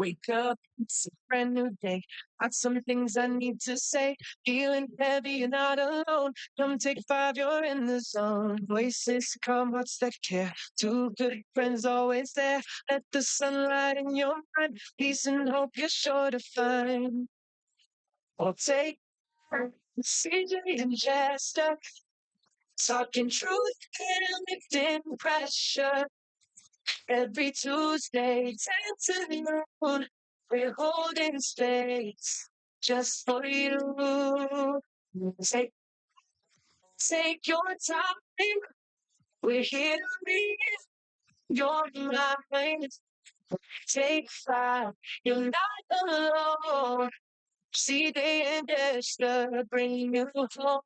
Wake up, it's a brand new day. Got some things I need to say. Feeling heavy, you're not alone. Come take five, you're in the zone. Voices come, what's that care? Two good friends always there. Let the sunlight in your mind. Peace and hope you're sure to find. I'll take CJ and Jester. Talking truth and lifting pressure. Every Tuesday, 10 to noon, we're holding space just for you. Take, take your time. We're here to read your mind. Take five. You're not alone. See, they and Esther bring you home.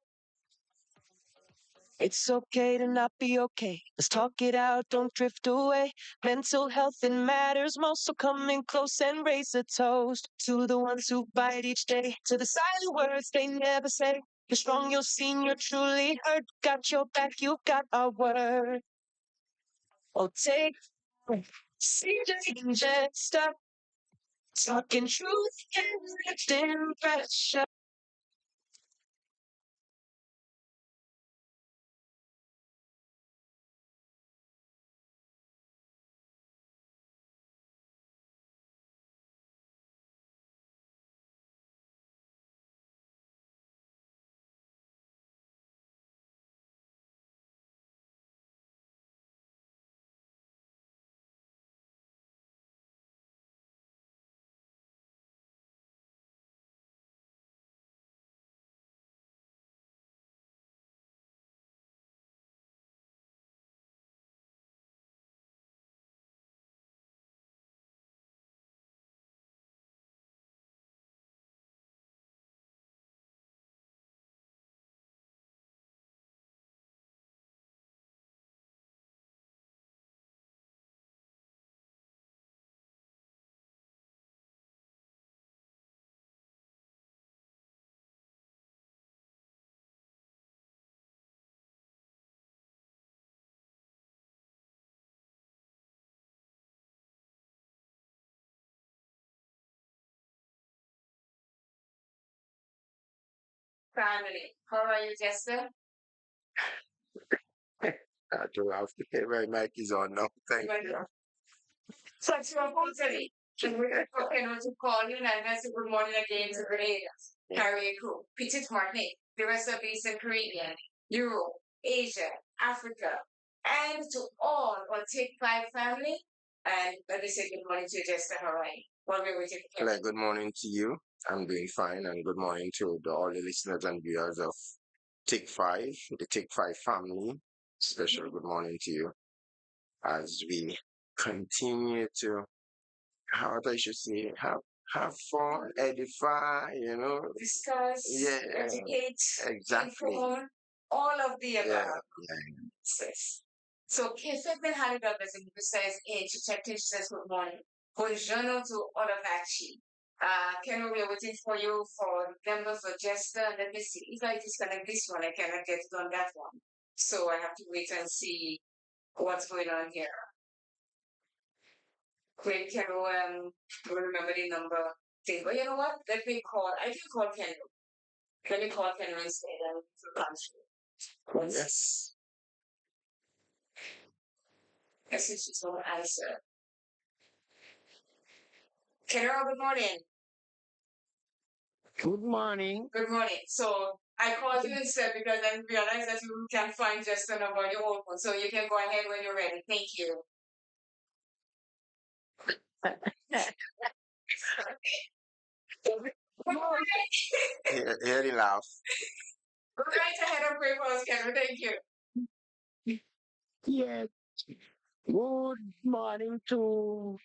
It's okay to not be okay. Let's talk it out, don't drift away. Mental health, it matters most. So come in close and raise a toast to the ones who fight each day. To the silent words they never say. You're strong, you're seen, you're truly heard. Got your back, you got our word. Oh, take CJ and Jester. Talking truth and lifting pressure. Family. How are you, Jester? I do have to pay my mic is on now. Thank Well, you. such a totally. And we're going to call you and I say good morning again to Grenada, Caribbean crew, Petit Martinique, the rest of the Eastern Caribbean, Europe, Asia, Africa, and to all our Take Five family. And let me say good morning to Jester Hawaii while we're waiting for Like, good morning to you. I'm doing fine, and good morning to all the listeners and viewers of Take Five, the Take Five family. Special good morning to you as we continue to, how I should say, have fun, edify, discuss, Yeah, educate, exactly. inform, all of the Yeah, above. yeah. Yes. So, Kefemin Haliga says, Chapter says, good morning. Buongiorno to all of that sheep. Ken, we're waiting for you for number for Jester. Let me see. If I disconnect this one, I cannot get it on that one. So I have to wait and see what's going on here. Wait, can remember the number thing. But you know what? Let me call. I can call Ken. Let me call Ken instead and for country. Yes. Yes, it's just what I said. Kenro, good morning. Good morning. Good morning. So I called you instead because I realized that you can find just a number on your own phone. So you can go ahead when you're ready. Thank you. Good morning. Hear the laugh. Right ahead of pray for us, Kenro. Thank you. Yes. Good morning to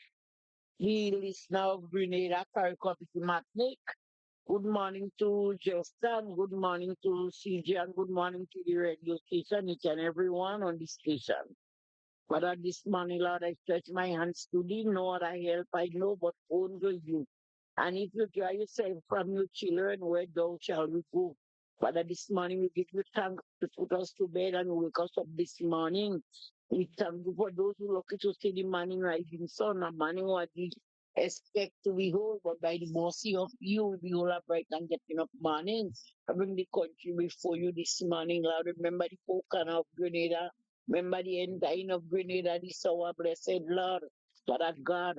the listener of Grenada, Caricom Martinique. Good morning to Justin. Good morning to CJ. And good morning to the radio station, each and everyone on the station. Father, this morning, Lord, I stretch my hands to thee. No other help I know but only you. And if you draw yourself from your children, where thou shalt we go? Father, this morning we give you thanks to put us to bed and wake us up this morning. We thank you for those who lucky to see the morning rising sun, a morning what expect to be whole, but by the mercy of you, we be whole upright and getting up morning. I bring the country before you this morning, Lord. Remember the Pokana of Grenada. Remember the ending of Grenada, this our blessed Lord. Father God,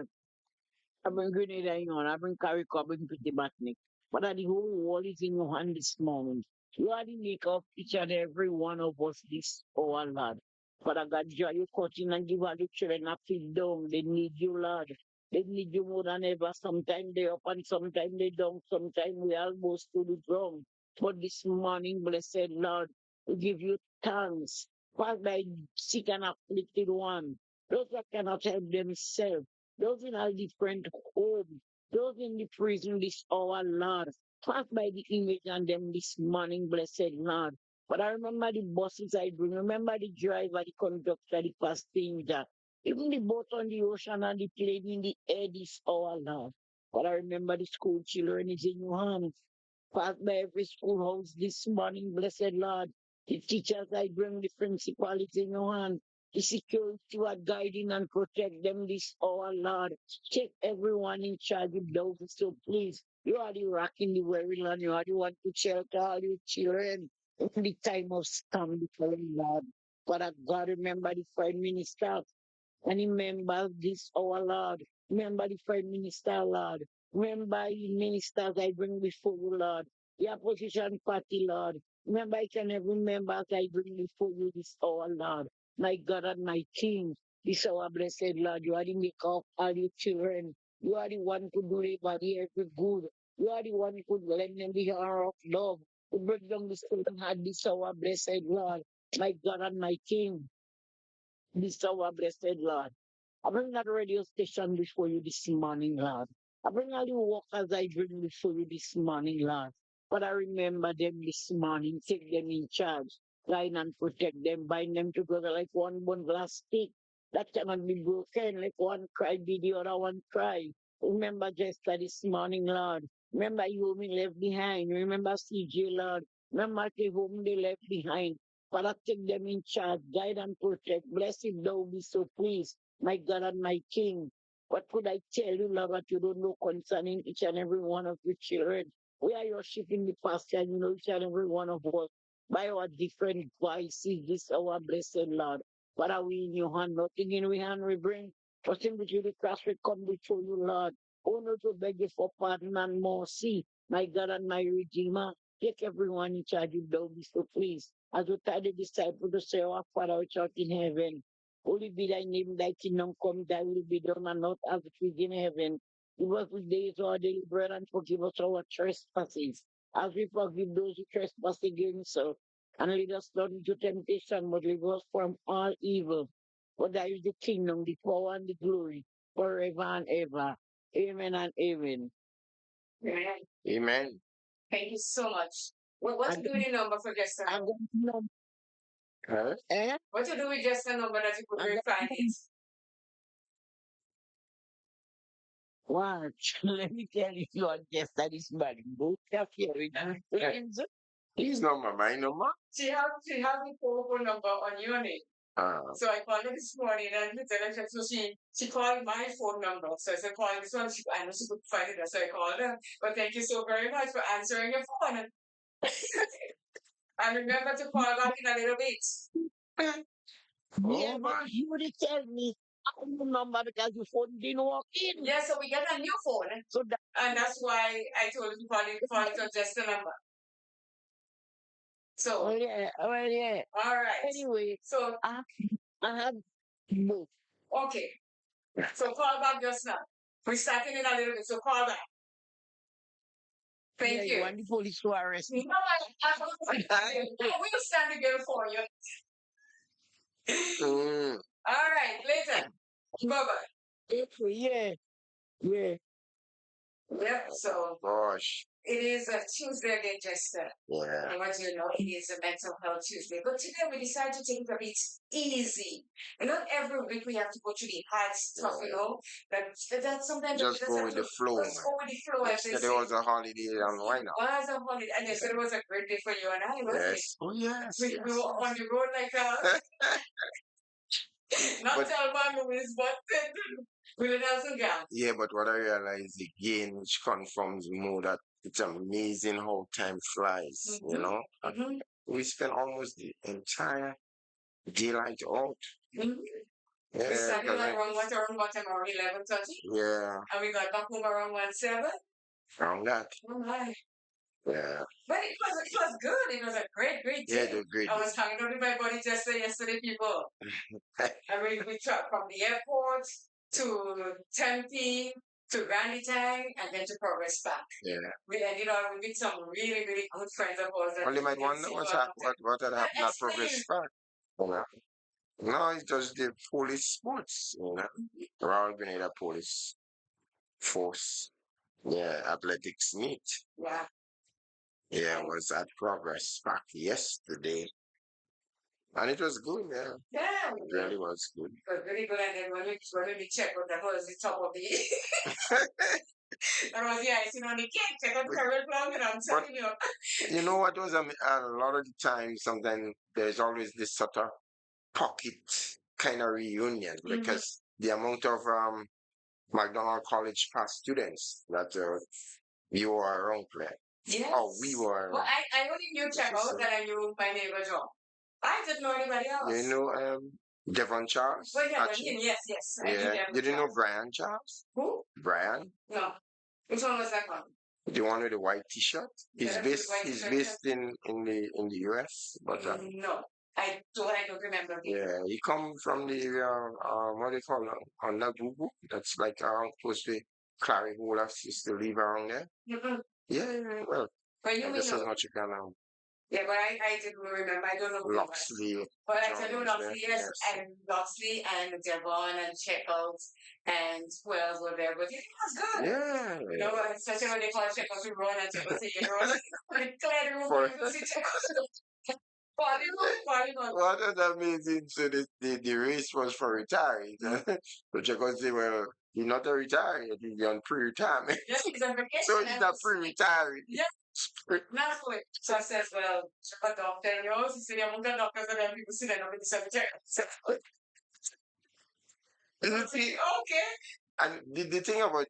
I bring Grenada in on, I bring Carrico, I bring Pretty Batnik. Father, the whole world is in your hand this morning. You are the maker of each and every one of us this hour, Lord. Father God, joy you cutting and give all the children a feel down. They need you, Lord. They need you more than ever. Sometimes they up and sometimes they down. Sometimes we almost to the ground. But this morning, blessed Lord, we give you thanks. Father, thy sick and afflicted one, those that cannot help themselves, those in a different home, those in the prison this hour, Lord. Pass by the image on them this morning, blessed Lord. But I remember the buses I bring, remember the driver, the conductor, the passenger, even the boat on the ocean and the plane in the air this hour, Lord. But I remember the school children is in your hands. Pass by every schoolhouse this morning, blessed Lord. The teachers I bring, the principal is in your hand. The security who are guiding and protect them this hour, Lord. Take everyone in charge of those, so please. You are the rock in the weary land. You are the one to shelter all your children in the time of storm before the Lord. Father God, remember the Prime Minister. And remember this, our Lord. Remember the Prime Minister, Lord. Remember the ministers I bring before you, Lord. The opposition party, Lord. Remember each and every member I bring before you this hour, Lord. My God and my King, this our blessed Lord. You are the maker of all your children. You are the one to do everybody every good. You are the one who could lend them the honor of love. To break down the stone had this our blessed Lord. My God and my King. This our blessed Lord. I bring that radio station before you this morning, Lord. I bring all the workers I bring before you this morning, Lord. But I remember them this morning, take them in charge, guide and protect them, bind them together like one bundle of stick that cannot be broken, like one cry be the other one cry. Remember Jester this morning, Lord. Remember you whom he left behind. Remember CJ, Lord. Remember the whom they left behind. Father, take them in charge, guide and protect. Bless if thou be so pleased, my God and my King. What could I tell you, Lord, that you don't know concerning each and every one of your children? We are your sheep in the pasture, and you know each and every one of us by our different voices. This our blessed Lord. What are we in your hand? Nothing in your hand we bring. For simply to the cross we come before you, Lord. Only to beg you for pardon and mercy, my God and my Redeemer. Take everyone in charge if thou be so pleased. As we tell the disciples to say, our Father which art in heaven, holy be thy name, thy kingdom come, thy will be done on earth as it is in heaven. Give us this day our daily bread and forgive us our trespasses, as we forgive those who trespass against us. And lead us not into temptation, but deliver us from all evil. For thy is the kingdom, the power, and the glory, forever and ever. Amen and amen. Right. Amen. Thank you so much. Well, what I to do with the number for Jester? I'm going to know, Huh? eh? What to do with Jester number that you could I'm refine going it? to watch. Let me tell you, you are just that is bad. Both are hearing friends. His number, my number. She have the phone number on your name. So I called her this morning and so she called my phone number. So I said, call this one. I know she could find it. So I called her. But thank you so very much for answering your phone. And remember to call back in a little bit. Yeah, Oh but my. you would tell me I don't number because your phone didn't work in. Yeah, so we get a new phone. So that, And that's why I told you to call it on just the number. So, well, yeah. all right. Anyway, So, I have both. okay. So call back just now. We're starting in a little bit. So call back. Yeah, Thank you you. want the police to arrest No, me. we'll stand together for you. Mm. All right, later. Bye bye. Okay, yeah, yeah. Yep, so Gosh. it is a Tuesday again, Jester. Yeah. And what you know, it is a mental health Tuesday. But today we decided to take it a bit easy. And not every week we have to go through the hard stuff, you know. That sometimes we Just just go have with to the flow, just man. go with the flow, as they Yesterday say. was a holiday, and why not? Was a holiday, and yesterday was a great day for you and I, wasn't it? Yes. Oh yes. We Yes. were on the road like a Yes. not But Thelma Louise, but Really doesn't count. Yeah, but what I realize again, which confirms more that it's amazing how time flies, you know? Mm-hmm. We spent almost the entire daylight out. Mm-hmm. We Yeah, started because like around what time? Around 11:30, yeah, and we got back home around 1:07. around that. Oh my. Yeah, But it was good. It was a great yeah, day. they're great. I was hanging out with my buddy Jester yesterday, people. I mean, we traveled from the airport to Tempe to Granitang and then to Progress Park. Yeah. We ended up with some really good friends of ours. That Well, you we might didn't wonder see what's for a long time. what had happened at Explain. Progress Park. Yeah. No, it's just the police sports, you know. Royal Grenada Police Force. Yeah, athletics meet. Yeah. Yeah, was at Progress Park yesterday. And it was good, yeah. Yeah. It really was good. It was really good. And then when we checked what that was the top of the that was the icing on the cake. Check out the current plum, and I'm telling you. You know what was a lot of the time, sometimes there's always this sort of pocket kind of reunion because the amount of McDonald College past students that you were around there. Yes. Oh, we were. Well, I only knew Checo that I knew my neighbor John. I didn't know anybody else. You know Devon Charles? Well, yeah, actually? yes. I knew Yeah. Devon You didn't know Charles. Brian Charles? Who? Brian? No. Which one was that one? The one with the white T-shirt? He's That's based the white he's t-shirt, based in the US, but No. I don't remember. yeah, he come from the area what do you call it? On Nagugu. That's like around close to Clary Olaf used to live around there. Mm-mm. Yeah, well, But you may that's as know. much you can Yeah, but I didn't remember. I don't know who it was. Loxley. But I tell John you, was there. Loxley, yes, Yes. and Loxley and Devon and Checkles and who else were there? But it was good. Yeah. You know, especially when they call Checkles to run and Checkles say, you run. They clear the room For- for you to see Checkles. Party on. What is amazing? So the race was for retirees. But you can say, well, he's not a retiree, he's on pre-retirement. Yes, he's on vacation. So he's not pre-retiree. Yeah. Not good. So I says, well, a doctor, and you also see among the doctors and then people sit down with the cemetery. You see, Okay. and the thing about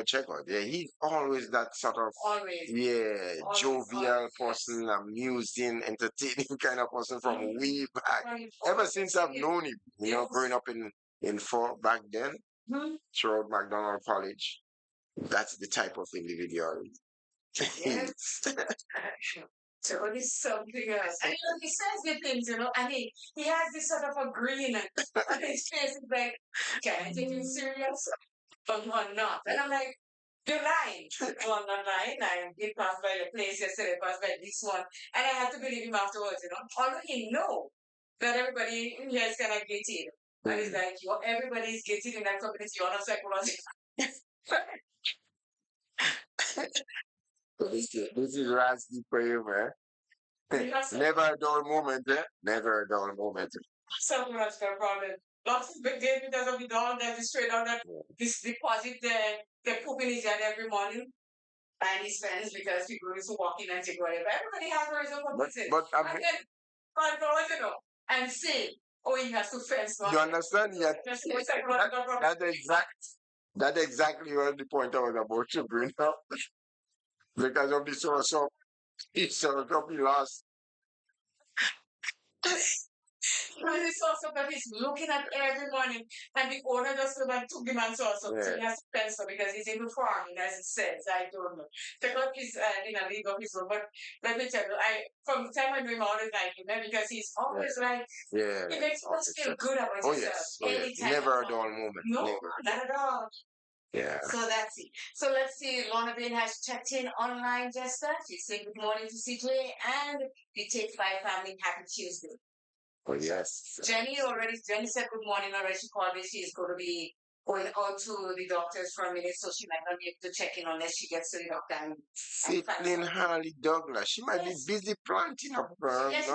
Checo, yeah, he's always that sort of Always. yeah, Always, jovial always, person, amusing, entertaining kind of person from way back. Always, Ever always since I've is. known him, you know, Yes. growing up in Fort back then, Hmm. throughout McDonald College, that's the type of individual he Yes. is. So it is something else. And he says the things, and he has this sort of a grin on his face. It's like, can I take you serious? But one not. And I'm like, you're lying. Well, I'm not lying. I did pass by your place yesterday, passed by this one. And I had to believe him afterwards, Although he know that everybody in here is kind of gated. And it's like, everybody's gated in that community. You're not psychological. This is raspy for you, man. Never a dull moment, eh? Never a dull moment. So much no problem. Lots of big day because of the dog that is straight out that this deposit they're pooping his head every morning. And he spends because people used to walk in and take whatever. Everybody has a reason for this. But I And mean, then control, and say, oh, he has to fence. you understand? Yeah, That's no psychological problem. that exactly was the point I was about to bring up. Because of the source of he lost. When he saw something, he's looking at every morning, and the owner just like took him and saw something. So he has to fence because he's into farming, as it says. I don't know. Jacob is in a league of his own, but let me tell you, from the time I knew him, I always like him because he's always like, Yeah. it makes us feel good about Oh yourself. yes. Oh, yes. Anytime. Never a dull moment. No, Never. not at all. Yeah. So that's it. So let's see. Lorna Bain has checked in online, Jester. She said good morning to CJ and the Take Five family. Happy Tuesday. Oh yes. Jenny said good morning already. She called me. She is going to be going out to the doctors for a minute, so she might not be able to check in unless she gets to the doctor. Caitlin Harley Douglas. She might be busy planting up, Yes,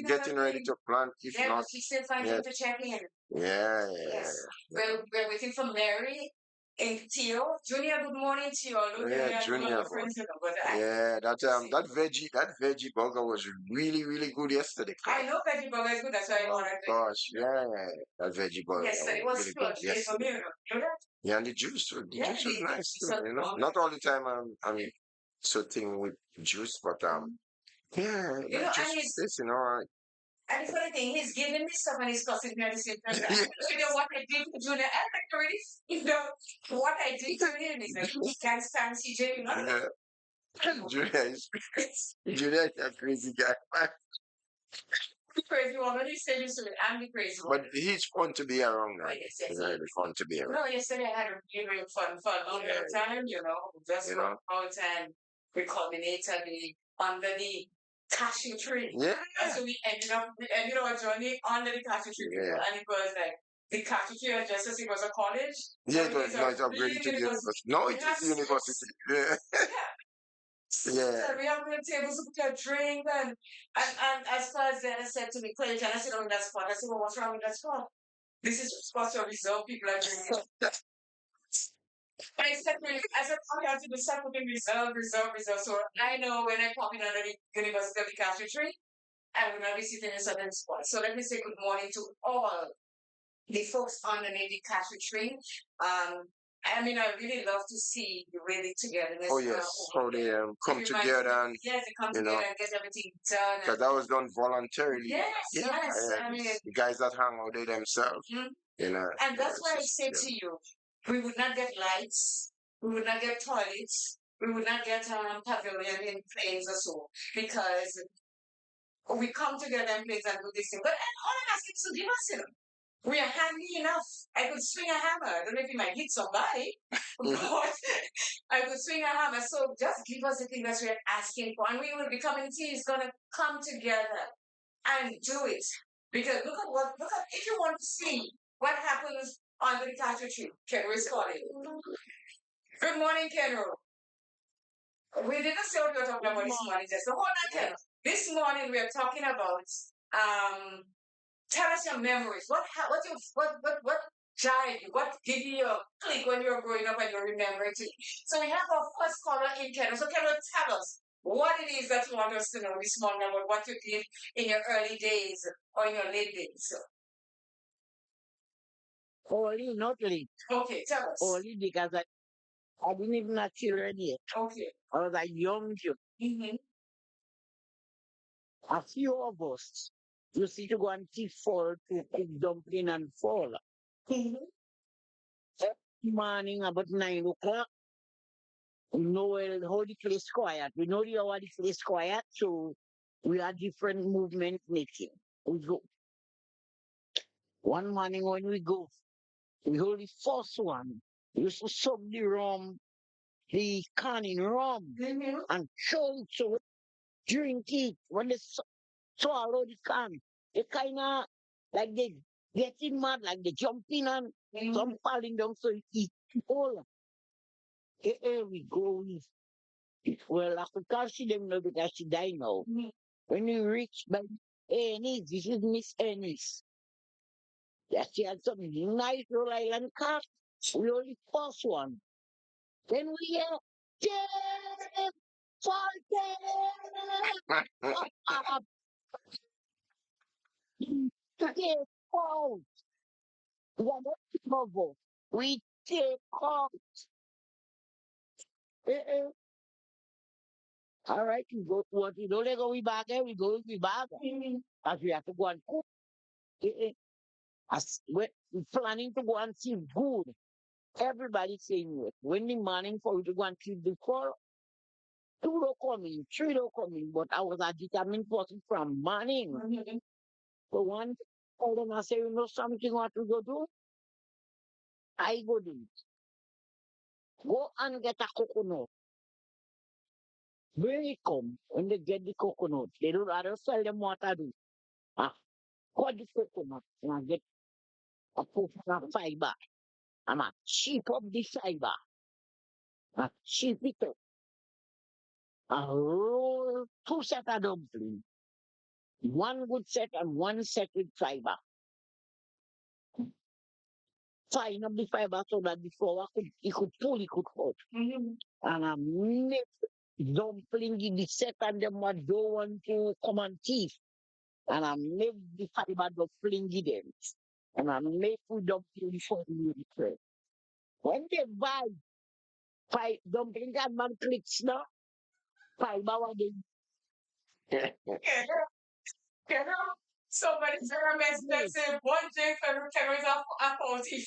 getting ready to plant. If yeah, not, but she's still finding to check in. yeah. Yes. We're waiting for Mary and Theo. Junior, good morning to you. Yeah, Junior. Yeah, that veggie burger was really, really good yesterday. I know veggie burger is good. That's why I ordered it. Gosh, yeah, that veggie burger. Yes, it was really good. good. Yes, you know that? Yeah, and the juice was nice too, so you know. Not all the time I'm so thing with juice, but yeah, you know, that juice was this, you know. and the funny thing, he's giving me stuff and he's cussing me at the same time. You know what I did to Junior? I'm like, really, you know, what I did to him. He's like, he can't stand CJ. You know, Yeah. Julia is Julia is a crazy guy. the crazy one. When he said this to me, I'm the crazy one. But he's fun to be around, But right? yes, yes, He's yes. really fun to be around. No, yesterday I had a really fun on Yeah. the time, you know, just You went know? out and we culminated under the cashew tree. Yeah. And so we ended our journey under the cashew tree. Yeah. And it was like, the cashew tree was just as it was a college. Yeah, So it was these no, are it's upgraded to the really university. No, we it have is the university. Yeah. Yeah. so we have the tables to put a drink and as far as Dennis said to me, Clayton, I said, oh, that spot. I said, well, what's wrong with that spot? This is a spot to reserve people are drinking. I said, really, I said, oh, you have to do something reserve. So I know when I pop in under the University of the Castle Tree, I will not be sitting in a certain spot. So let me say good morning to all the folks underneath the cashew tree. I mean, I really love to see the really togetherness. Oh yes, how they come together and yes, they come you know, together and get everything done. because that was done voluntarily. Yes, Yeah, yes. yeah, I mean, the guys that hang out there themselves, you know. and that's it's why I just, say to you, we would not get lights, we would not get toilets, we would not get pavilion in planes or so, because we come together in planes and do this thing. But all I'm asking is to give us, you know, we are handy enough. I could swing a hammer. I don't know if it might hit somebody, but I could swing a hammer. So just give us the thing that we're asking for. And we will be community is gonna come together and do it. Because look at if you want to see what happens under the cashew tree, Kenro's calling. Good morning, Kenro. We didn't say what we were talking about this morning, just hold on, Kenro. This morning we are talking about tell us your memories. What jive you? What give you a click when you were growing up and you remember it? So we have our first caller in Canada. So can you tell us what it is that you want us to know this morning about what you did in your early days or in your late days? Only not late. Okay, tell us. Only because I didn't even have children yet. Okay. I was a young kid. Mm-hmm. A few of us used to go and tea fall to cook dumpling and fall. Mm-hmm. Every morning about 9 o'clock, we know how the place quiet. We know how the place quiet, so we had different movement making. We go. One morning when we go, we hold the first one. We used to soak the rum, the can in rum, Mm-hmm. and throw it so drink it. When they swallow the can, they kind of like they getting mad, like they jumping and some falling down, so it eat all. Here we go. Well, I could can't see them now because she died now. When we reach by Ennis, this is Miss Ennis. Yeah, she had some nice Rhode Island cat. We only first one. Then we hear, Jeff, Falcon! Take out. We are not trouble. We take out. Uh-uh. All right, we go to what we don't let go, we back there, we back. As we have to go and cook. Uh-uh. As we're planning to go and see good. Everybody saying it. When the morning for you to go and keep the call, two don't come in, three don't come in, but I was a determined person from morning. So one told them, I say, you know something what we go do? I go do it. Go and get a coconut. Bring it come. When they get the coconut, they don't rather tell them what I do. Ah, cut the coconut and I get a coconut fiber. And I chip up the fiber. I chip it up. I roll two set of dumplings. One good set and one set with fiber. Fine up the fiber so that the flour could, it could pull, it could hold. And I make dumpling in the set and them what don't want to come and teeth. And I make the fiber dumpling in them. And I make food dumpling for the bread. When they buy five dumpling and man clicks now, 5 hours they You know, somebody threw a message that said, one day can is a faulty.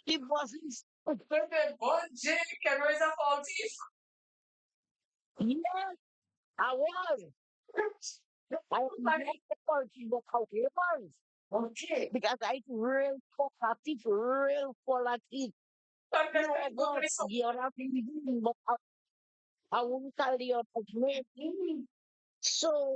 it wasn't. One day can is a faulty. Yes, I was. I was not the party, but how it was. Okay. Because I real full of it, real full of it. Sometimes No, I go God, with some. the other thing, but I won't tell the other way. So,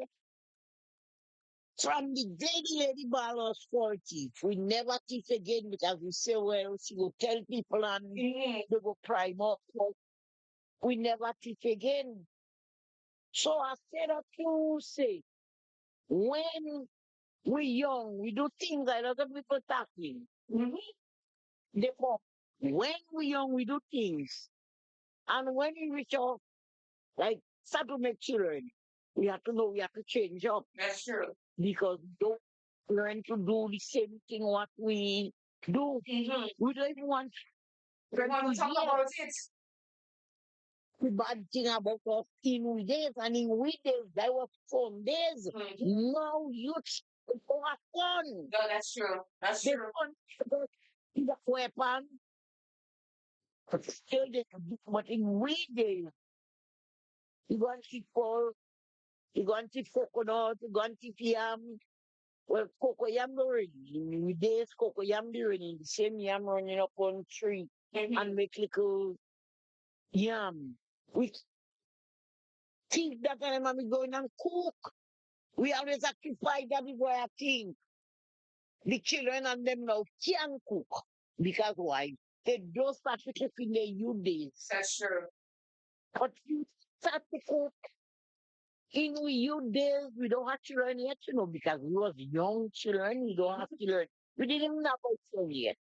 from the day the lady ball was 40, we never teach again because we say, well, she will tell people and they will prime up. So we never teach again. So I said up to say, when we young, we do things that other people tackling. Therefore, when we young, we do things. And when we reach out, like start to make children, we have to know we have to change up That's true. because we don't learn to do the same thing what we do. We don't even want We them want to to talk hear about it. the bad thing about us in we days and in we days. That was fun days. Now youth people have fun. No, that's true. That's They true. fun because the weapon, but still they can do. But in we days, you go and see Paul, you go and see coconut, you go and see yam. Well, cocoyam already. In we days, cocoyam already. The same yam running up on tree and make little yam. We think that time I'm going and cook. We always occupy that before I think. The children and them now can cook. Because why? They don't start to cook in their youth days. That's true. But you start to cook in we youth days, we don't have children yet, because we was young children, we don't have children. We didn't even know about children yet.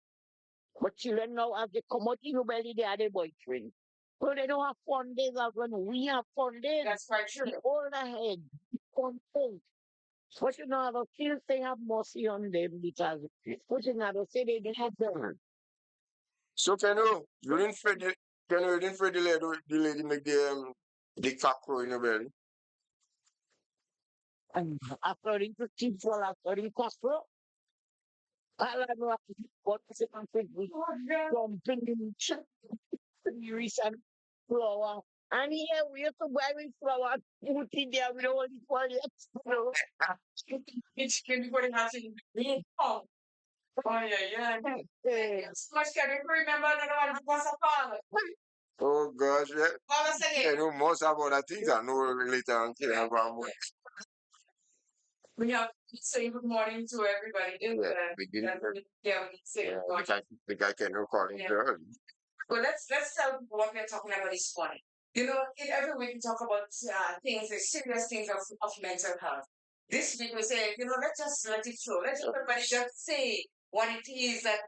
But children now, as they come out in your belly, they are their boyfriend. So they don't have fun days as when we have fun days. That's quite true. The older head, fun things. But the kids, they have mercy on them because, say they didn't have them. So can you didn't afraid the lady make the cock crow in your belly? And according to people, according to Castro, all I know is what is it conflict with jumping in recent flower. And here we have to buy with flower, put it there, we don't want it for yet. It's good before the house in. Oh, yeah. So much can you remember that one was a father? Oh gosh, yeah. Father say I it. know most about the things I know later on kill about more. We have to say good morning to everybody. Begin. Yeah, we can say Yeah, good morning. the guy can record it Yeah. early. But let's tell people what we're talking about this morning. You know, in every week we talk about things, the serious things of mental health. This week we say, let's just let it flow. Let everybody just say what it is that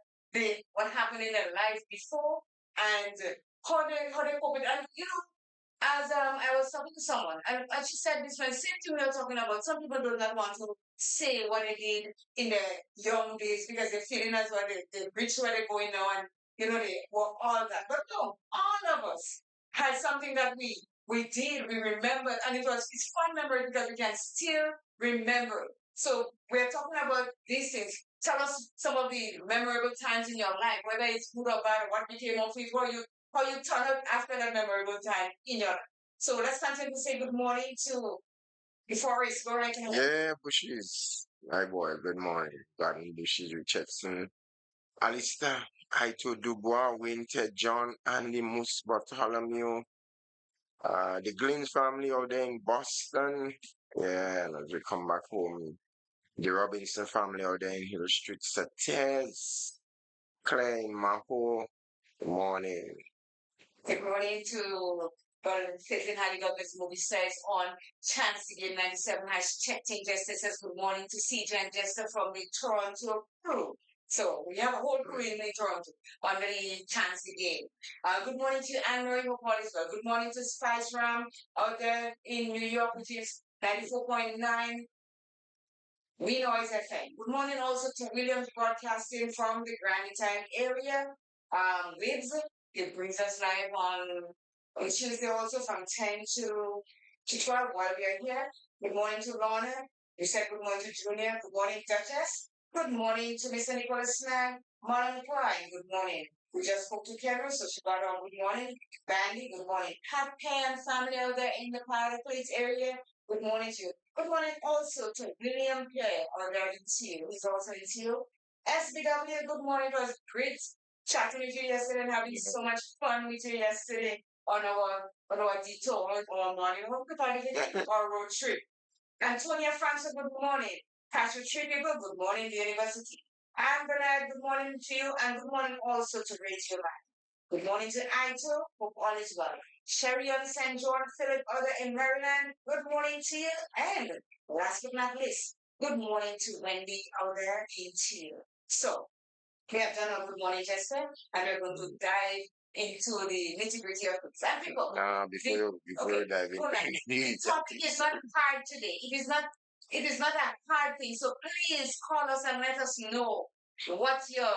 what happened in their life before and how they cope with it. And as I was talking to someone, and she said this one same thing we were talking about. Some people do not want to say what they did in their young days because they're feeling as well they reach where they're going now and they were all that. But no, all of us had something that we did, we remembered, and it's fun memory because we can still remember. So we're talking about these things. Tell us some of the memorable times in your life, whether it's good or bad, or what became of it, how you turn out after that memorable time in your life. So let's continue to say good morning to before we go right ahead. Yeah, Bushies. Hi boy, good morning. Garden Bushies Richardson. Alistair, Aito Dubois, Winter, John, Andy Mus Bartholomew, the Glynn family out there in Boston. Yeah, and as we come back home, the Robinson family out there in Hill Street, Sates, Claire in Mapo. Good morning. Good morning to Caitlin Hardy Douglas movie says on Chance Game 97 has checked in Jester says good morning to CJ and Jester from the Toronto crew. So we have a whole crew in Toronto on the Chance Game. Good morning to Anne Marie Hopal as well. Good morning to Spice Ram out there in New York, which is 94.9 We know it's FM. Good morning also to Williams Broadcasting from the Granite area. Lives, it brings us live on Tuesday also from 10 to 12 while we are here. Good morning to Lorna. You said good morning to Junior. Good morning, Duchess. Good morning to Mr. Nicholas Snag. Marlon Pride, good morning. We just spoke to Kendra, so she got on good morning. Bandy, good morning. Pat Pan family out there in the Powder Plates area. Good morning to you. Good morning also to William Pierre, our guy in Teal. He's also in Teal. SBW, good morning. It was great chatting with you yesterday and having so much fun with you yesterday on our detour or morning. Hope you our road trip. Antonia Francis, good morning. Patrick Tripico, good morning, the university. And Bernard, good morning to you, and good morning also to Radio Live. Good morning to Aito, hope all is well. Sherry on St. John, Philip, other in Maryland, good morning to you. And last but not least, good morning to Wendy out there in Teal. So, we have done a good morning, Jester, and we're going to dive into the nitty gritty of it. Some people. Before you dive in, The topic is not hard today. It is not a hard thing. So please call us and let us know what your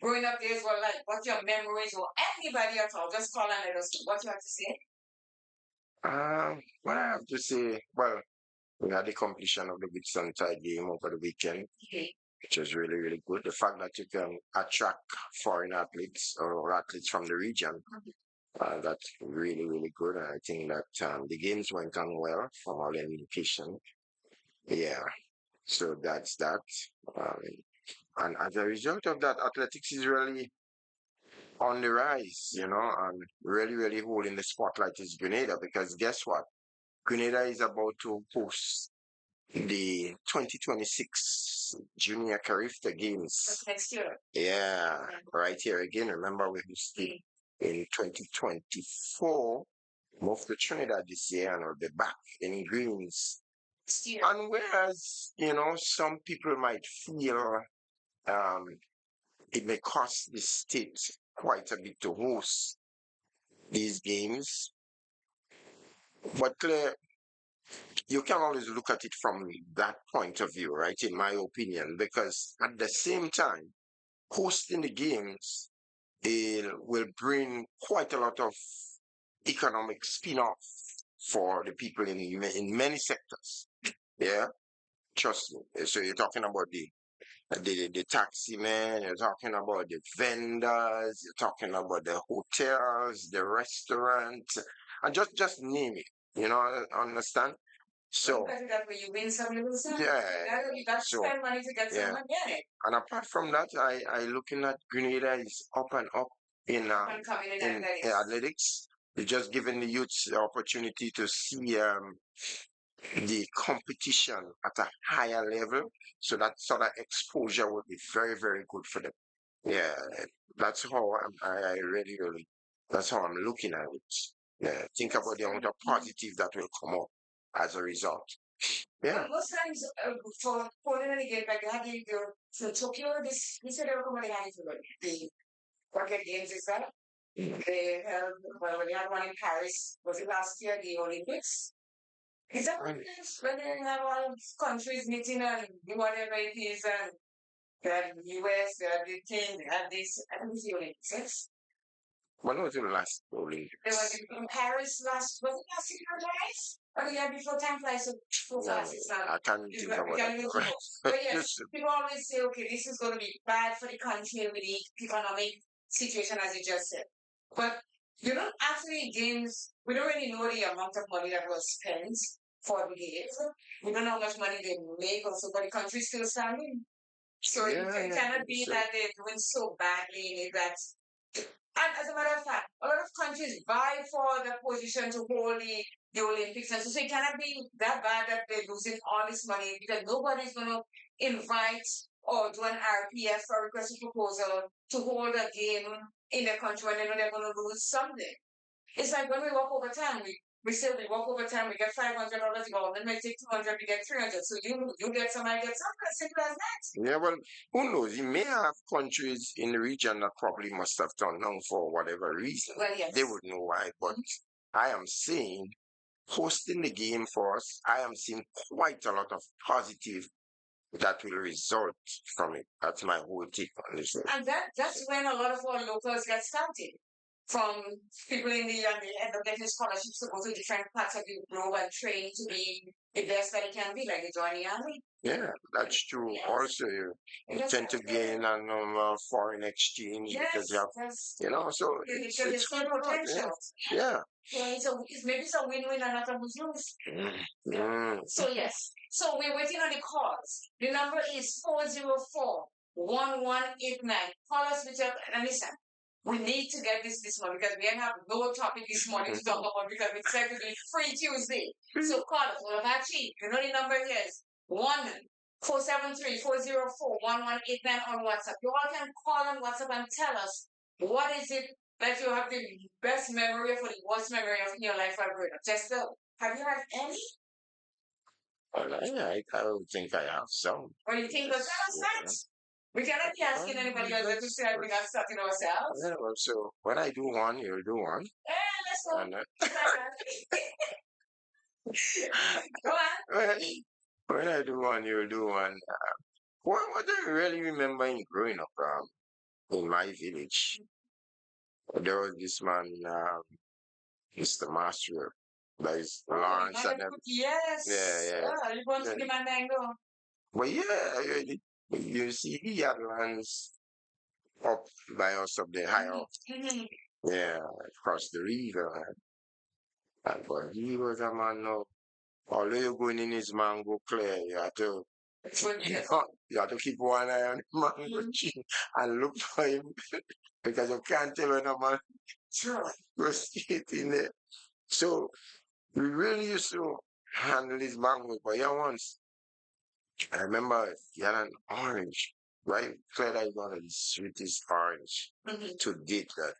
growing up days were like, what your memories were. Anybody at all, just call and let us know what you have to say. what I have to say, well, we had the completion of the big Suntide game over the weekend, Okay. which was really, really good. The fact that you can attract foreign athletes or athletes from the region, that's really, really good. And I think that the games went on well from all indication. Yeah, so that's that. Um, and as a result of that, athletics is really on the rise, and really, really holding the spotlight is Grenada because guess what? Grenada is about to host the 2026 Junior Carifta Games. Next year. Yeah, right here again. Remember, we hosted in 2024. Moved to Trinidad this year and will be back in Greens. And whereas, some people might feel um, it may cost the state quite a bit to host these games, but you can always look at it from that point of view, right? In my opinion, because at the same time, hosting the games it will bring quite a lot of economic spin-off for the people in many sectors. Yeah, trust me. So you're talking about the taxi man, you're talking about the vendors, you're talking about the hotels, the restaurants, and just name it. Understand? So That way you win some, you lose some. yeah, You got to so spend money to get some yeah. money. And apart from that, I looking at Grenada is up and up in athletics. They're just giving the youths the opportunity to see the competition at a higher level. So that sort of exposure would be very, very good for them. Yeah, that's how I really, really, that's how I'm looking at it. Yeah, think about the amount of positive that will come up as a result. Yeah. Most times, for Poland and again, like they had the Tokyo, this year they were coming behind the Rocket Games, is that? They held, well, we had one in Paris, was it last year, the Olympics? Is that what it is? When they have all countries meeting and do whatever it is, and they have the US, they have the thing, they have this, I think it's the Olympics, yes? When was the last Olympics? It was in Paris was it last year, guys? Or the year before? Time flies so fast. It's not. I can't think about that. But yes, people always say, okay, this is going to be bad for the country with the economic situation, as you just said. But you don't actually games. We don't really know the amount of money that was spent for the games. We don't know how much money they make also, but the country's still standing. So it cannot be that they're doing so badly in it that and as a matter of fact, a lot of countries vie for the position to hold the Olympics. And so it cannot be that bad that they're losing all this money because nobody's going to invite or do an RPF or request a proposal to hold a game in the country when they know they're going to lose something. It's like when we work overtime, we say we work overtime, we get $500 government may take 200, we get 300. So you get some, I get some. As simple as that. Yeah, well, who knows? You may have countries in the region that probably must have turned down for whatever reason. Well, yes. They would know why. But I am saying, hosting the game for us, I am seeing quite a lot of positive that will result from it. That's my whole take on this. And that's when a lot of our locals get started. From people in the end up getting scholarships to go to different parts of the globe and train to be the best that it can be, like they join the army. Yeah, that's true. Yes. Also, you tend to gain a foreign exchange because you have, Yes. so Because it's there's still good. potential. Yeah. So maybe it's a win-win and not a lose-lose. Mm. So yes. So we're waiting on the calls. The number is 404-1189. Call us with your and listen. We need to get this morning because we have no topic this morning to talk about because it's said to be free Tuesday. So call us. Well, actually, you know the number here is 1-473-404-1189 on WhatsApp. You all can call on WhatsApp and tell us what is it that you have the best memory of or the worst memory of in your life ever. Jester, have you had any? Well, I don't think I have some. Or you think of that? We cannot be asking anybody else to say we're not starting ourselves. Yeah, well, so when I do one, you'll do one. Let's go. And Go on. when I do one, you'll do one. What do you really remember in growing up in my village? There was this man, Mr. Master, that is Lawrence and them. Yes. Yeah. You want to Yeah. the Mandango? But yeah, you see, he had lands up by us up there, high up. Yeah, across the river. But he was a man now. Although you're going in his mango clear, you have to keep one eye on the mango tree and look for him because you can't tell when a man goes straight in there. So we really used to handle his mango. But yeah, once I remember he had an orange, right? Clear that he got the sweetest orange to date that.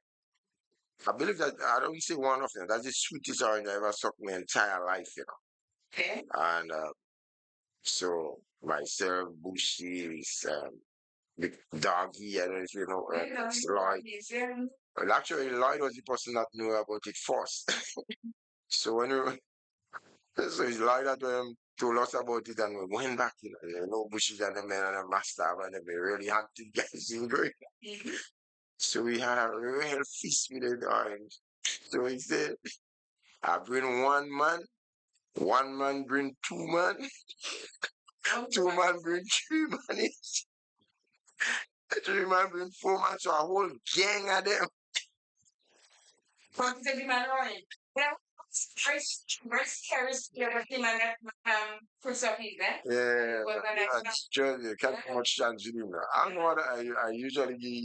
I believe that I don't say one of them. That's the sweetest orange I ever sucked my entire life, Okay. And so myself, Bushy, the doggy, I don't know if you know, Lloyd. Well, actually, Lloyd was the person that knew about it first. So when we, so it's Lloyd that told us about it, and we went back, Bushy and the men and the master, and they really hunted guys in great. So we had a real feast with the orange. So he said, I bring one man bring two man, two man bring three man each. Three man bring four man, so a whole gang of them. Quanto de Manoi? First carries your man for something, né? Yeah, Well, then that's just you can't Yeah. much chance in him. I know what I usually give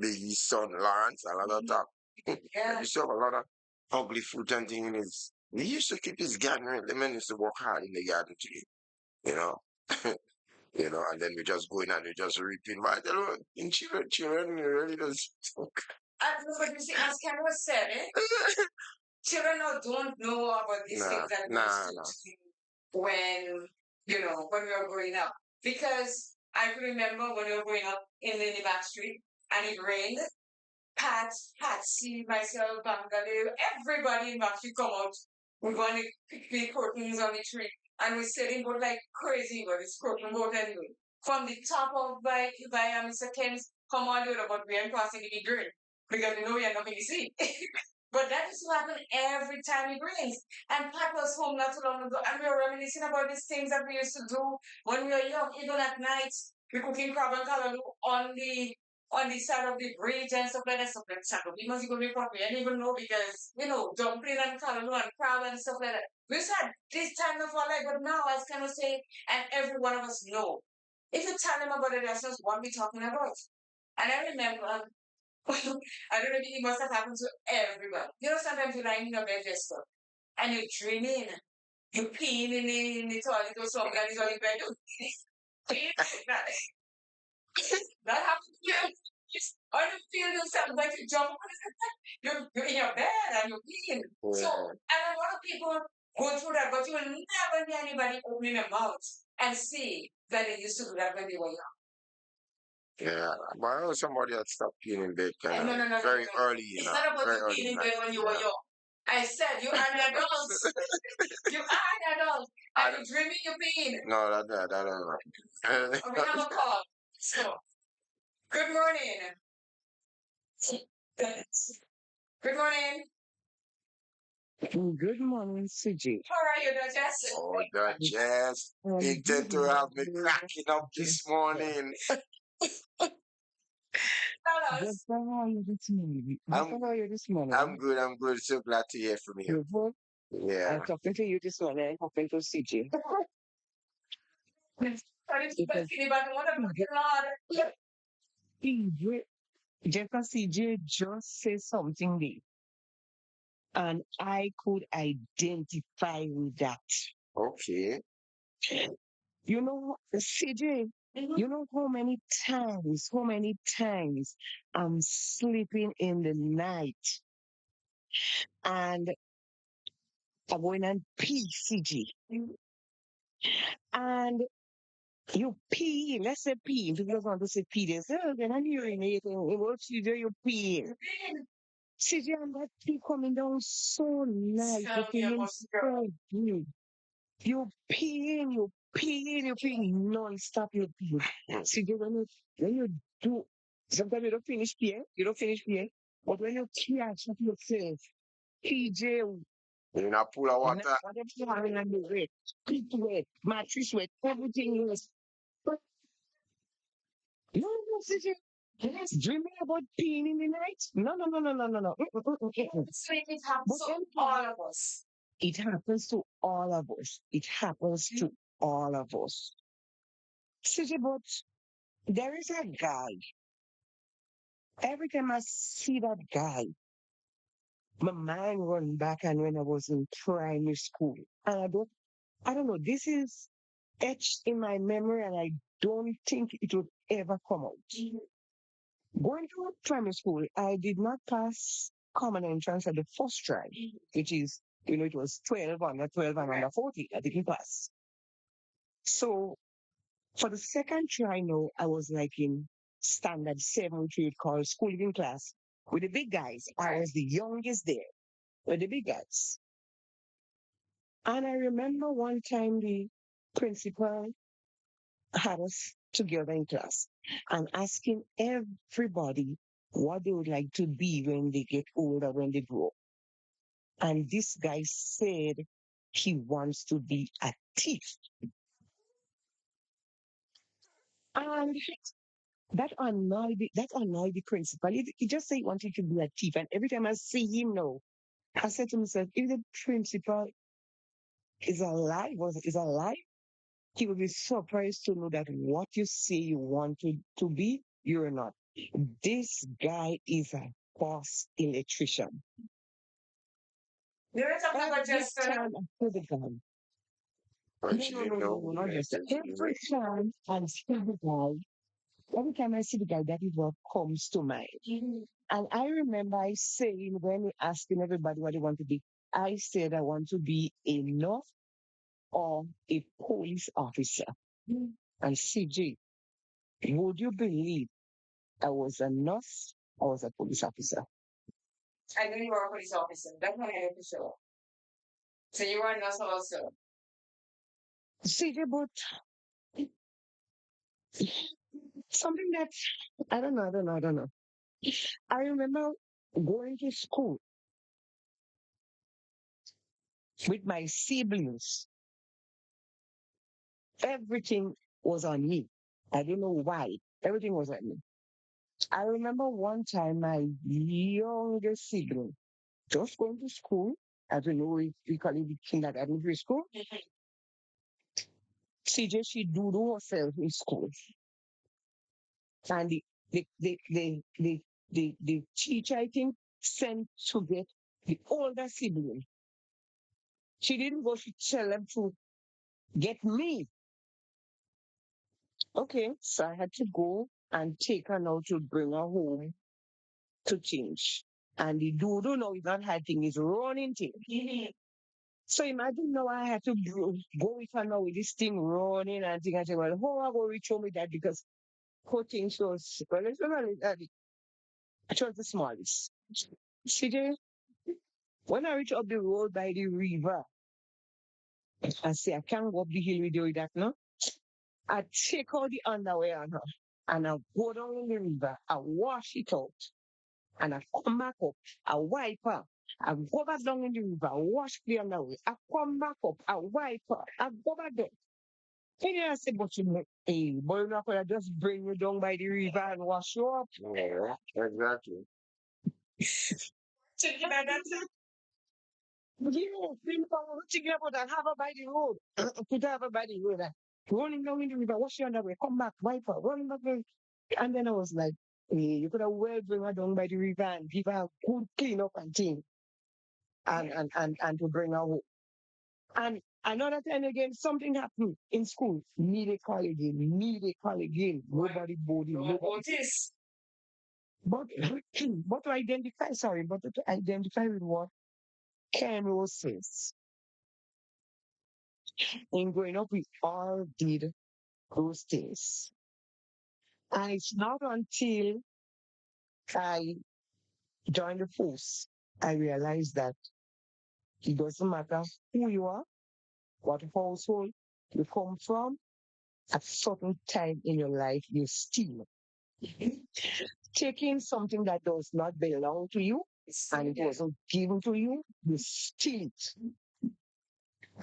his son Lawrence a lot of time. Yeah. He used to have a lot of ugly fruit and thing in his. He used to keep his garden. Right? The man used to work hard in the garden too, you know. And then we just go in and we just repeat. But I tell you, in children, we really just. But you see, as Cameron said, children now don't know about these things that we used to do when, when we were growing up. Because I can remember when we were growing up in the back street and it rained. Patsy, myself, Bangalore, everybody in back street come out. We go and pick the curtains on the tree. And we're sitting but like crazy about this curtain boat anyway. From the top of by Mr. Ken's come all the way about we are crossing the green. Because we know we are not going to see. But that is what happens every time it rains. And Pat was home not too long ago, and we were reminiscing about these things that we used to do when we were young, even at night. We cooking crab and callaloo on the side of the bridge and stuff like that. Stuff like that. We must go report. We didn't even know because dumpling and callaloo and crab and stuff like that. We had this time of our life, but now I kind of say, and every one of us know. If you tell them about it, that's just what we're talking about. And I remember I don't know if it must have happened to everybody. Sometimes you're lying in your bed, Jester, and you're dreaming. You're peeing in the toilet or something, and it's on your bed. that, that happens to you. Or you feel yourself like you jump on you're in your bed and you're peeing. So, and a lot of people go through that, but you will never hear anybody opening their mouth and say that they used to do that when they were young. Yeah, but I know somebody that stopped peeing in bed No, very early, It's not about very you early peeing in in bed life. when you were young. I said you are an adult. You are an adult. I And you're dreaming your pain. no, that don't know. We have a call. So, good morning. Good morning. Good morning, CJ. How are you, Duchess? Oh, the jazz. They tend Good to have me morning. cracking up this morning. Tell Just us. how are you this morning? Just I'm how are you this I'm morning? good. I'm good. So glad to hear from you. You good? I'm Yeah. talking to you this morning. I'm talking to CJ. Sorry, but Because what about your Lord? CJ, just as CJ just said something there, and I could identify with that. Okay. You know, CJ, you know how many times I'm sleeping in the night and I'm going and pee, CJ. And you pee, let's say pee, if you just want to say pee, they say, oh, then I'm urinating. What you do, you pee. CJ, and that pee coming down so nice, the Tell me feeling about the girl. so good. You peeing, you peeing non-stop, you peeing. See, when you do, sometimes you don't finish peeing, but when you catch up yourself, PJ, In a pool of water. whatever you having on the wet, feet wet, mattress wet, everything is, but no, CJ, yes, dreaming about peeing in the night? No. Sweet, it happens But to anything, all of us. it happens to all of us. It happens to all of us. CJ, but there is a guy. Every time I see that guy, my mind run back and when I was in primary school. And I don't know, this is etched in my memory and I don't think it would ever come out. Going to primary school, I did not pass common entrance at the first try, which is, it was 12 and under 40. I didn't pass. So for the second try now, I was like in standard 7, which we would call school living class with the big guys. I was the youngest there with the big guys. And I remember one time the principal had us together in class and asking everybody what they would like to be when they get older, when they grow up. And this guy said he wants to be a thief. And that annoyed the principal. He just said he wanted to be a thief. And every time I see him now, I said to myself, if the principal is alive, he will be surprised to know that what you say you want to be, you're not. This guy is a boss electrician. You're talking about Every Jester. time I see the guy, But she didn't know. not just that. She didn't know. Every time I see the guy, every time I see the guy, that is what comes to mind. And I remember I saying when he asking everybody what they want to be, I said I want to be a nurse or a police officer. And CJ, would you believe I was a nurse? I was a police officer. I knew you were a police officer. That's what I had to show. So you were a nurse also. CJ, but something that I don't know. I remember going to school with my siblings. Everything was on me. I don't know why. Everything was on me. I remember one time my youngest sibling just going to school. I don't know if we call it the kindergarten preschool. CJ, she doodle herself in school. And the teacher, I think, sent to get the older sibling. She didn't go to tell them to get me. Okay, so I had to go and take her now to bring her home to change. And the doodle now is not hiding, is running thing. So imagine now I had to go with her now with this thing running and thing. I said, well, how I go reach home with that? Because her thing was, well, it's not, it was the smallest. CJ, When I reach up the road by the river, I say, I can't go up the hill with you with that, no? I take out the underwear on her and I go down in the river. I wash it out and I come back up. I wipe her. I go back down in the river. I wash the underwear. I come back up. I wipe her. I go back there. And then I said, but you know, hey, boy, you're not gonna just bring you down by the river and wash you up. Yeah, exactly. Thinking about that, yeah, think about thinking about that. Have her by the road. Put her by the road. Running down in the river, wash your underwear, come back, wipe her, running back there. And then I was like, hey, you could have well bring her down by the river and give her a good clean up and thing and to bring her home. And another time again, something happened in school. Me they call again, me they call again. Nobody body, nobody. Notice. But but to identify, sorry, but to identify with what Ken Rose says. In growing up, we all did those things. And it's not until I joined the force I realized that it doesn't matter who you are, what household you come from, at certain time in your life, you steal. Taking something that does not belong to you and it wasn't given to you, you steal it.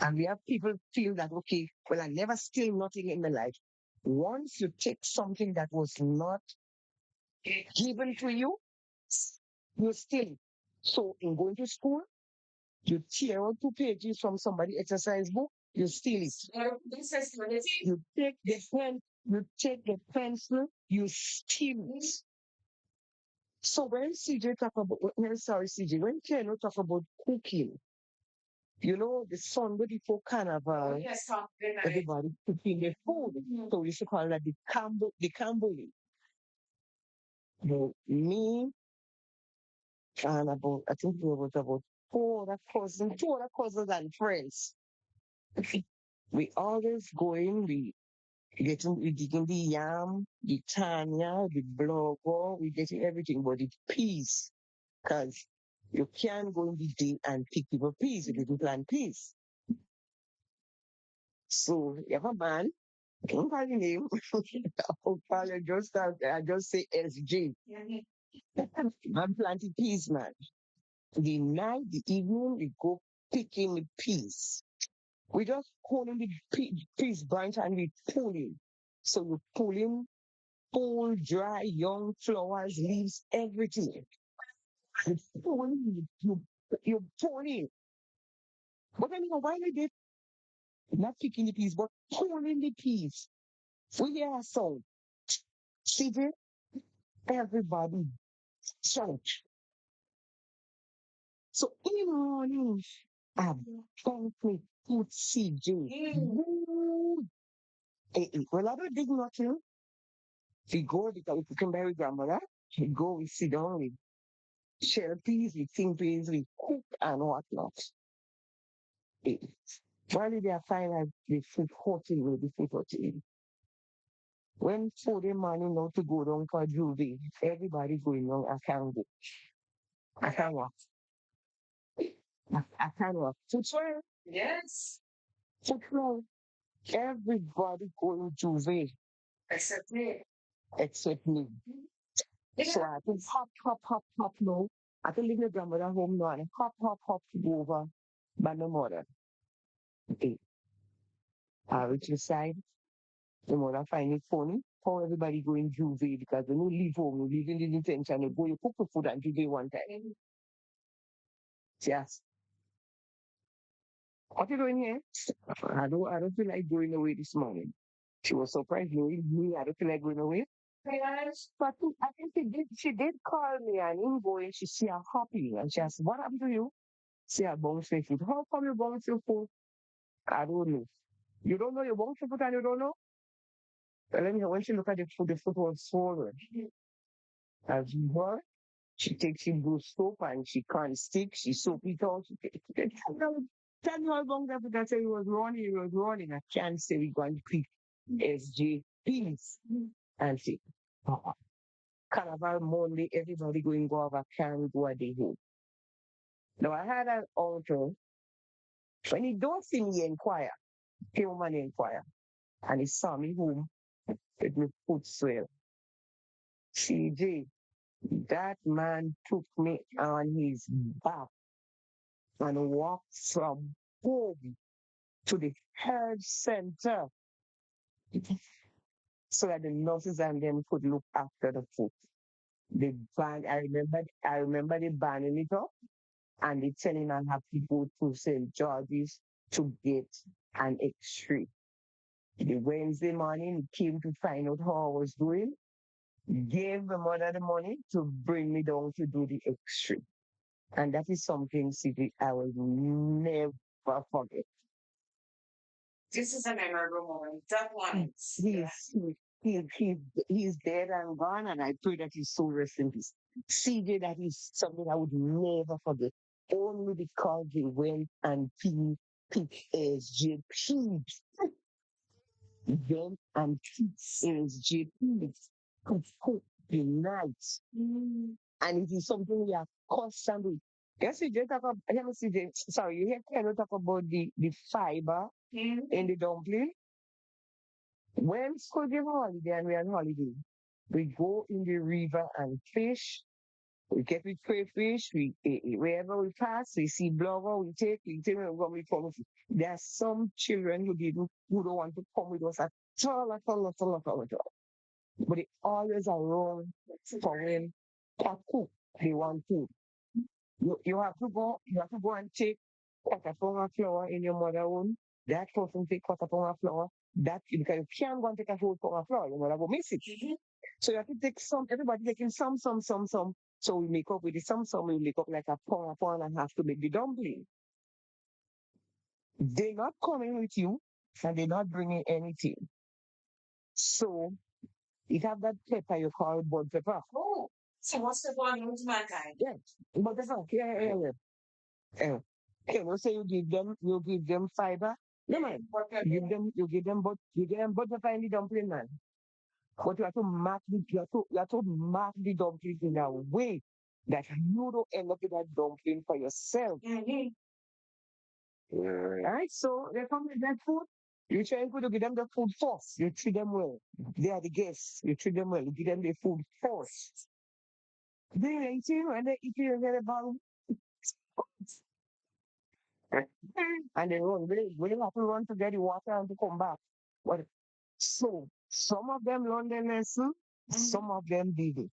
And we have people feel that, okay, well, I never steal nothing in my life. Once you take something that was not given to you, you steal it. So in going to school, you tear out 2 pages from somebody's exercise book, you steal it. You take the pen, you take the pencil, you steal it. So when CJ talk about, sorry, CJ, when Ken talk about cooking, you know, the Sunday before Carnival, Yes, talk good night. everybody cooking their food. So we used to call that the camboli. Me and about, I think there was about 4 other cousins, 2 other cousins and friends. We always going, we digging the yam, the tanya, the blogo, we getting everything, but the peas, because you can't go in the day and pick people peas if you do plant peas. So you have a man, I don't call your name, I'll call you just, I just say SG. I'm planting peas, man. The night, the evening, we go picking the peas. We just holding the peas branch and we pulling. So you pulling full, dry, young flowers, leaves, everything. You pull, you pull in. But I mean, why they did not picking the peas, but pulling the peas. We hear a sound. See there? Everybody shout. So in the morning, I bump me put CJ. Woo! Well, I don't dig nothing. We go because we can bury grandmother. We go, we sit down, we share peas, we think peas, we cook and whatnot. Eh, While they are fine, the food hot in the food hot in. When 4 morning now to go down for juvie, everybody going on, I can't go. I can't walk. I can't walk. Foot swell, Yes. foot swell. Everybody going juvie Except me. except me. So I have to hop now. I have to leave my grandmother home now and hop to go over by my mother. Okay. I reach the side. The mother find it funny how everybody going juvie because when you leave home, you leave in the detention, you go, you cook the food and juvie one time. Yes. What you doing here? I don't feel like going away this morning. She was surprised knowing me. I don't feel like going away. Yes. But I think she did call me and in going, she see her happy and she asked, what happened to you? See her bounce my food. How come you bounce your food? I don't know. You don't know you bounce your food and you don't know? Well, anyhow, when she looked at the food was swollen. As you heard, she takes in blue soap and she can't stick, she soap it out. Tell me how long after that he was running. I can't say we going to pick SJ, please. And see, Carnival Monday, everybody going go have a can go a day home. Now I had an uncle, when he don't see me inquire, he woman inquire. And he saw me home with my foot swell. CJ, that man took me on his back and walked from home to the health center so that the nurses and them could look after the foot. The band, I remember they banding it up and they telling I have to go to St. George's to get an X-ray. The Wednesday morning, he came to find out how I was doing, gave the mother the money to bring me down to do the X-ray. And that is something, City, I will never forget. This is a memorable moment. That one is. He's dead and gone, and I pray that his soul rests in peace. CJ, that is something I would never forget. Only because they went and picked SJP. Went and picked SJP. Could cook the night. And it is something we are constantly. Yes, CJ, let me see, sorry, you hear Ken talk about the fiber in the dumpling? When school give holiday and we're on holiday, we go in the river and fish. We get with crayfish. Wherever we pass, we see blubber, we take when we come. There are some children who don't want to come with us at all. But they always around for when they cook, they want food. You have to go and take quarter pound of flour in your mother own. That person take quarter pound of flour. That because you can't go and take a whole pound of flour, your mother go miss it. So you have to take some, everybody taking some. So we make up with the some, we make up like a pound and a half to make the dumpling. They're not coming with you and they're not bringing anything. So it have that pepper you call bud pepper. Oh, so what's the one with mankind? Yes, bud pepper. Yeah. Eh, say you give them fiber. No man, you give them butter in the dumpling, man. But you have to mark the dumpling in a way that you don't end up with that dumpling for yourself. Right? So they come with that food. You try to give them the food first. You treat them well. They are the guests. You treat them well. You give them the food first. They eat it and they eat it and get about and they run. We have to run to get the water and to come back. But so some of them learn their lesson, some of them didn't.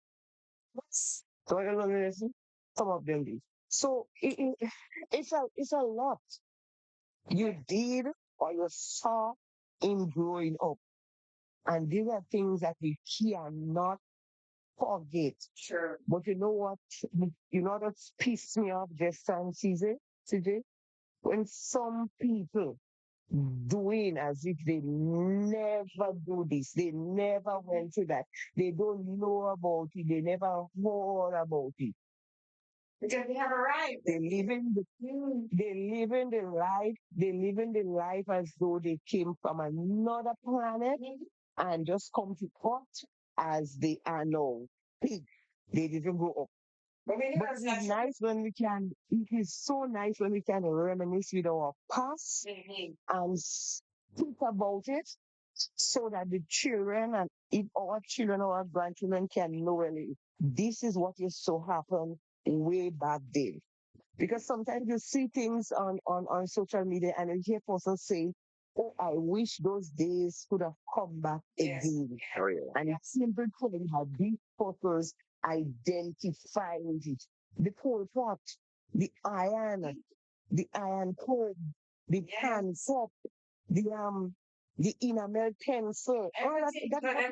Some of them learn their lesson, some of them did. So it's a lot you did or you saw in growing up. And these are things that we cannot forget. Sure. But you know what? You know what pissed me off just and CJ? When some people doing as if they never do this, they never went through that, they don't know about it, they never heard about it. Because we have arrived. They living the life as though they came from another planet and just come to earth as they are now. Pig. They didn't grow up. But we But it is so nice when we can reminisce with our past and speak about it so that the children and if our children or our grandchildren can know really, this is what used to happen way back then. Because sometimes you see things on social media and you hear persons say, oh, I wish those days could have come back again. Oh, yeah. And it's simply telling how these photos identify with it. The pole pot, the iron comb, the hand soap, the enamel pencil. All that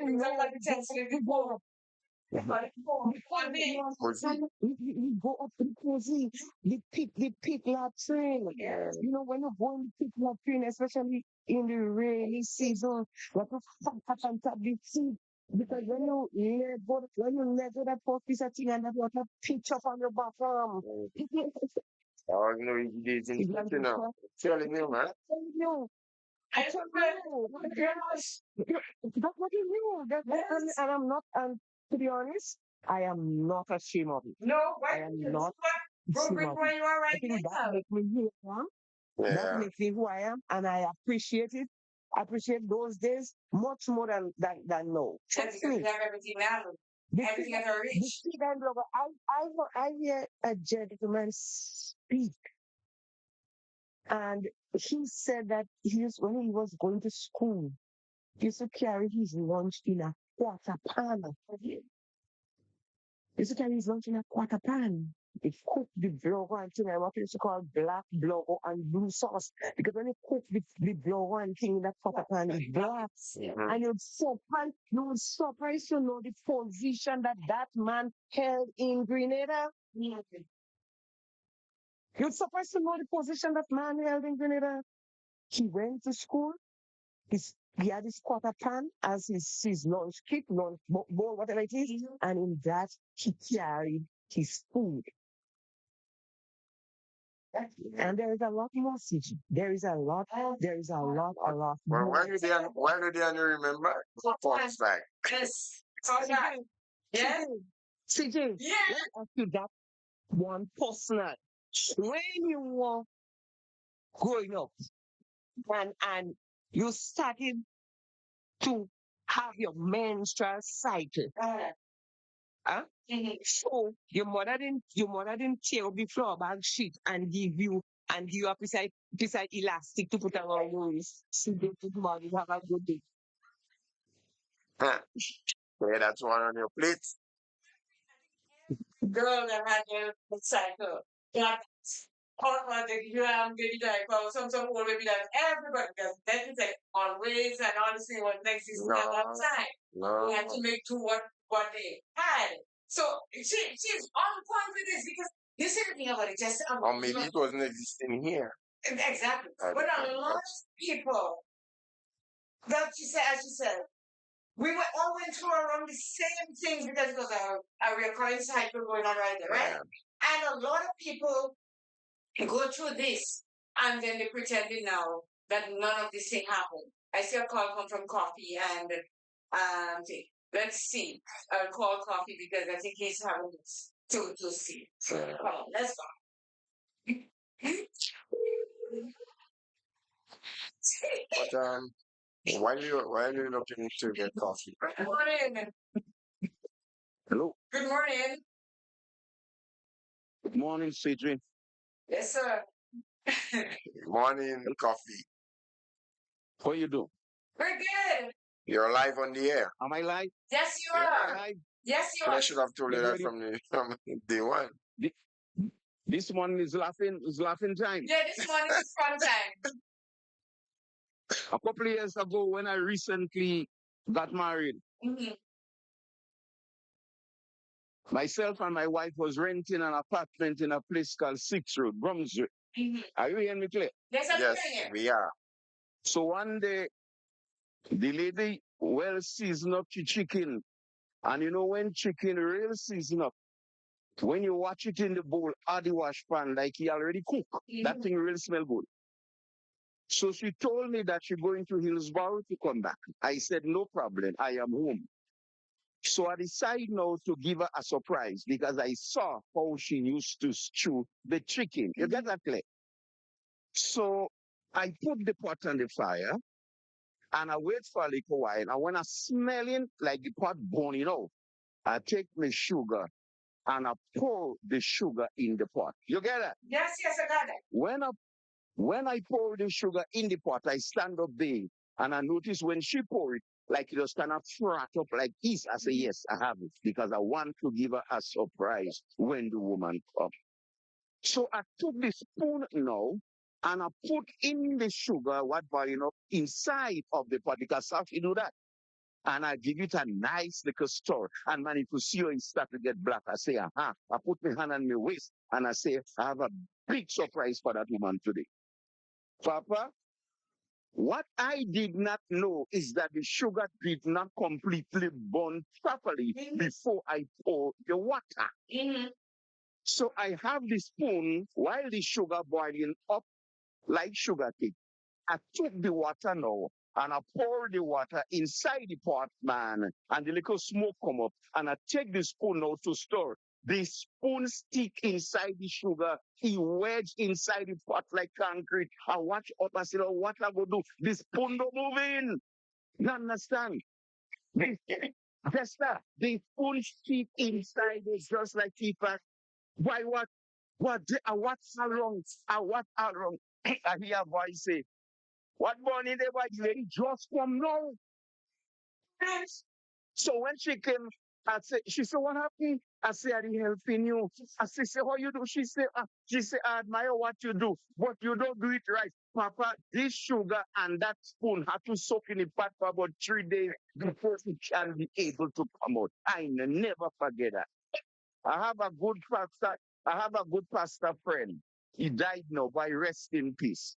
we go up to the cozy, the pick latrine. You know, when you go in the pick latrine, especially in the rainy season, like a fat and tap the seat. Because when you let go that first piece of thing and that water pitch up on your bottom. Oh, no, it is in you know. Telling you, man. I tell you, that's what you knew. And I'm not, and to be honest, I am not ashamed of it. No, I am not. Group see it what where you are I right think that now. makes me who I am. That Yeah. makes me who I am, and I appreciate it. I appreciate those days much more than now. That's Trust because me. you have everything now. The Everything thing, at our the reach. thing I love, I hear a gentleman speak, and he said that when he was going to school, he used to carry his lunch in a quarter pan. He used to carry his lunch in a quarter pan. He cooked the blogo and thing, what he used to call black blogo and blue sauce. Because when he cooked the blogo and thing in that quarter pan, it's black. Mhm. And you would surprise to know the position that man held in Grenada. You'd surprised to know the position that man held in Grenada. He went to school. He had his quarter pan as his lunch kit, lunch bowl, whatever it is, and in that he carried his food. And there is a lot more, CG. There is a lot Well, more. why do they only remember? Fun fact. Yes. All that. Yes? CJ, Yeah. let me ask you that one personal. When you were growing up and you started to have your menstrual cycle, huh? So your mother didn't tear up the floor bag sheet and give you a beside elastic to put around your waist. CJ, good morning, have a good day. Huh. Yeah, that's one on your plate. Girl that had the cycle. Like, hot one, you have baby diaper, some old baby diaper, everybody does. That is like always and honestly what next is not that time. We had No. to make do what they had. So she's on point with this because you said the thing about it just Or maybe it wasn't existing here. exactly. I But don't a know. lot of people that you said as you said, we were all went through around the same things because it was a recurring cycle going on right there, right? Yeah. And a lot of people go through this and then they pretending now that none of this thing happened. I see a call come from Coffee and let's see. I'll call Coffee because I think he's having this to see. So Yeah. come on, let's go. But while you're looking to get coffee. Good morning. Hello. Good morning. Good morning, CJ. Yes, sir. Morning coffee. How you doing? We're good. You're live on the air. Am I live? Yes, you Yeah. are. Live? Yes, you And I are. should have told you that Everybody, from day one. this one is laughing time. Yeah, this morning is fun time. A couple of years ago, when I recently got married, Mhm. myself and my wife was renting an apartment in a place called Six Road, Brunswick. Mhm. Are you hearing me clear? Yes, I'm Yes, hearing you. we are. So one day, the lady well seasoned up the chicken. And you know when chicken real season up, when you watch it in the bowl or the wash pan, like he already cooked, that thing really smell good. So she told me that she's going to Hillsborough to come back. I said, no problem, I am home. So I decided now to give her a surprise because I saw how she used to stew the chicken. You get that clear? So I put the pot on the fire and I wait for a little while. And when I smelling like the pot burning out, I take my sugar and I pour the sugar in the pot. You get that? Yes, I got it. When I pour the sugar in the pot, I stand up there and I notice when she pour it, like it just kind of frat up like this. I say, yes, I have it because I want to give her a surprise when the woman comes. So I took the spoon now and I put in the sugar, what boiling up inside of the pot because how she do that? And I give it a nice little stir. And man, if you see how it start to get black, I say, aha. I put my hand on my waist and I say, I have a big surprise for that woman today. Papa, what I did not know is that the sugar did not completely burn properly before I pour the water. Mhm. So I have the spoon while the sugar boiling up like sugar cake. I took the water now and I pour the water inside the pot, man, and the little smoke come up. And I take the spoon now to stir. The spoon stick inside the sugar. He wedged inside the pot like concrete. I watch up. I said, oh, what I go do? The spoon don't move in. You understand? Jester, the spoon stick inside is just like keeper. Why what? What's wrong? What wrong? I hear a voice say, what morning they were ready just from now? So when she came, she said, what happened? I said, I didn't helping you. I said, how you do? She said, I admire what you do, but you don't do it right. Papa, this sugar and that spoon have to soak in the pot for about 3 days before it can be able to come out. I never forget that. I have a good pastor. I have a good pastor friend. He died now, by rest in peace.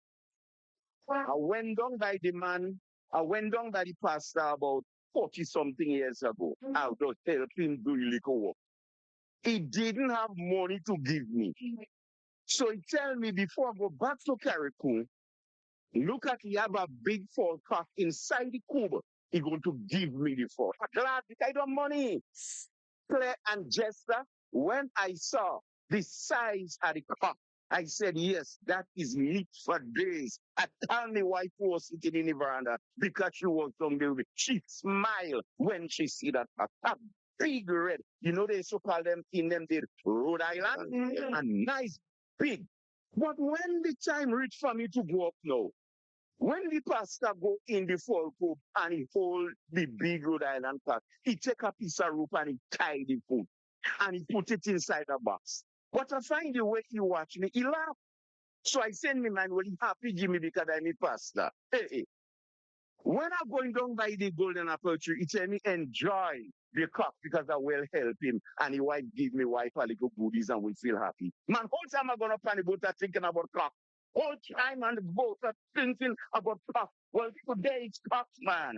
I went down by the man, I went down by the pastor about 40 something years ago. I was helping him do illegal work. He didn't have money to give me. So he tell me before I go back to Carriacou, look at he have a big fall cock inside the cube. He going to give me the fall. I'm glad I don't money. Claire and Jester, when I saw the size of the cock, I said, yes, that is meat for days. I told my wife was sitting in the veranda because she was hungry. She smiled when she see that cock. A big red. You know, they used to call them in them the Rhode Island. A nice big. But when the time reached for me to go up now, when the pastor go in the fall coop and he hold the big Rhode Island cock, he take a piece of rope and he tie the foot and he put it inside a box. But I find the way he watch me, he laugh. So I send me man, well, he happy Jimmy because I'm a pastor. Hey. When I'm going down by the golden apple tree, he tell me enjoy the cock because I will help him. And he wife give me wife a little goodies and we feel happy. Man, whole time I gonna up on the boat thinking about cock. Whole time on the boat thinking about cock. Well, today it's cock, man.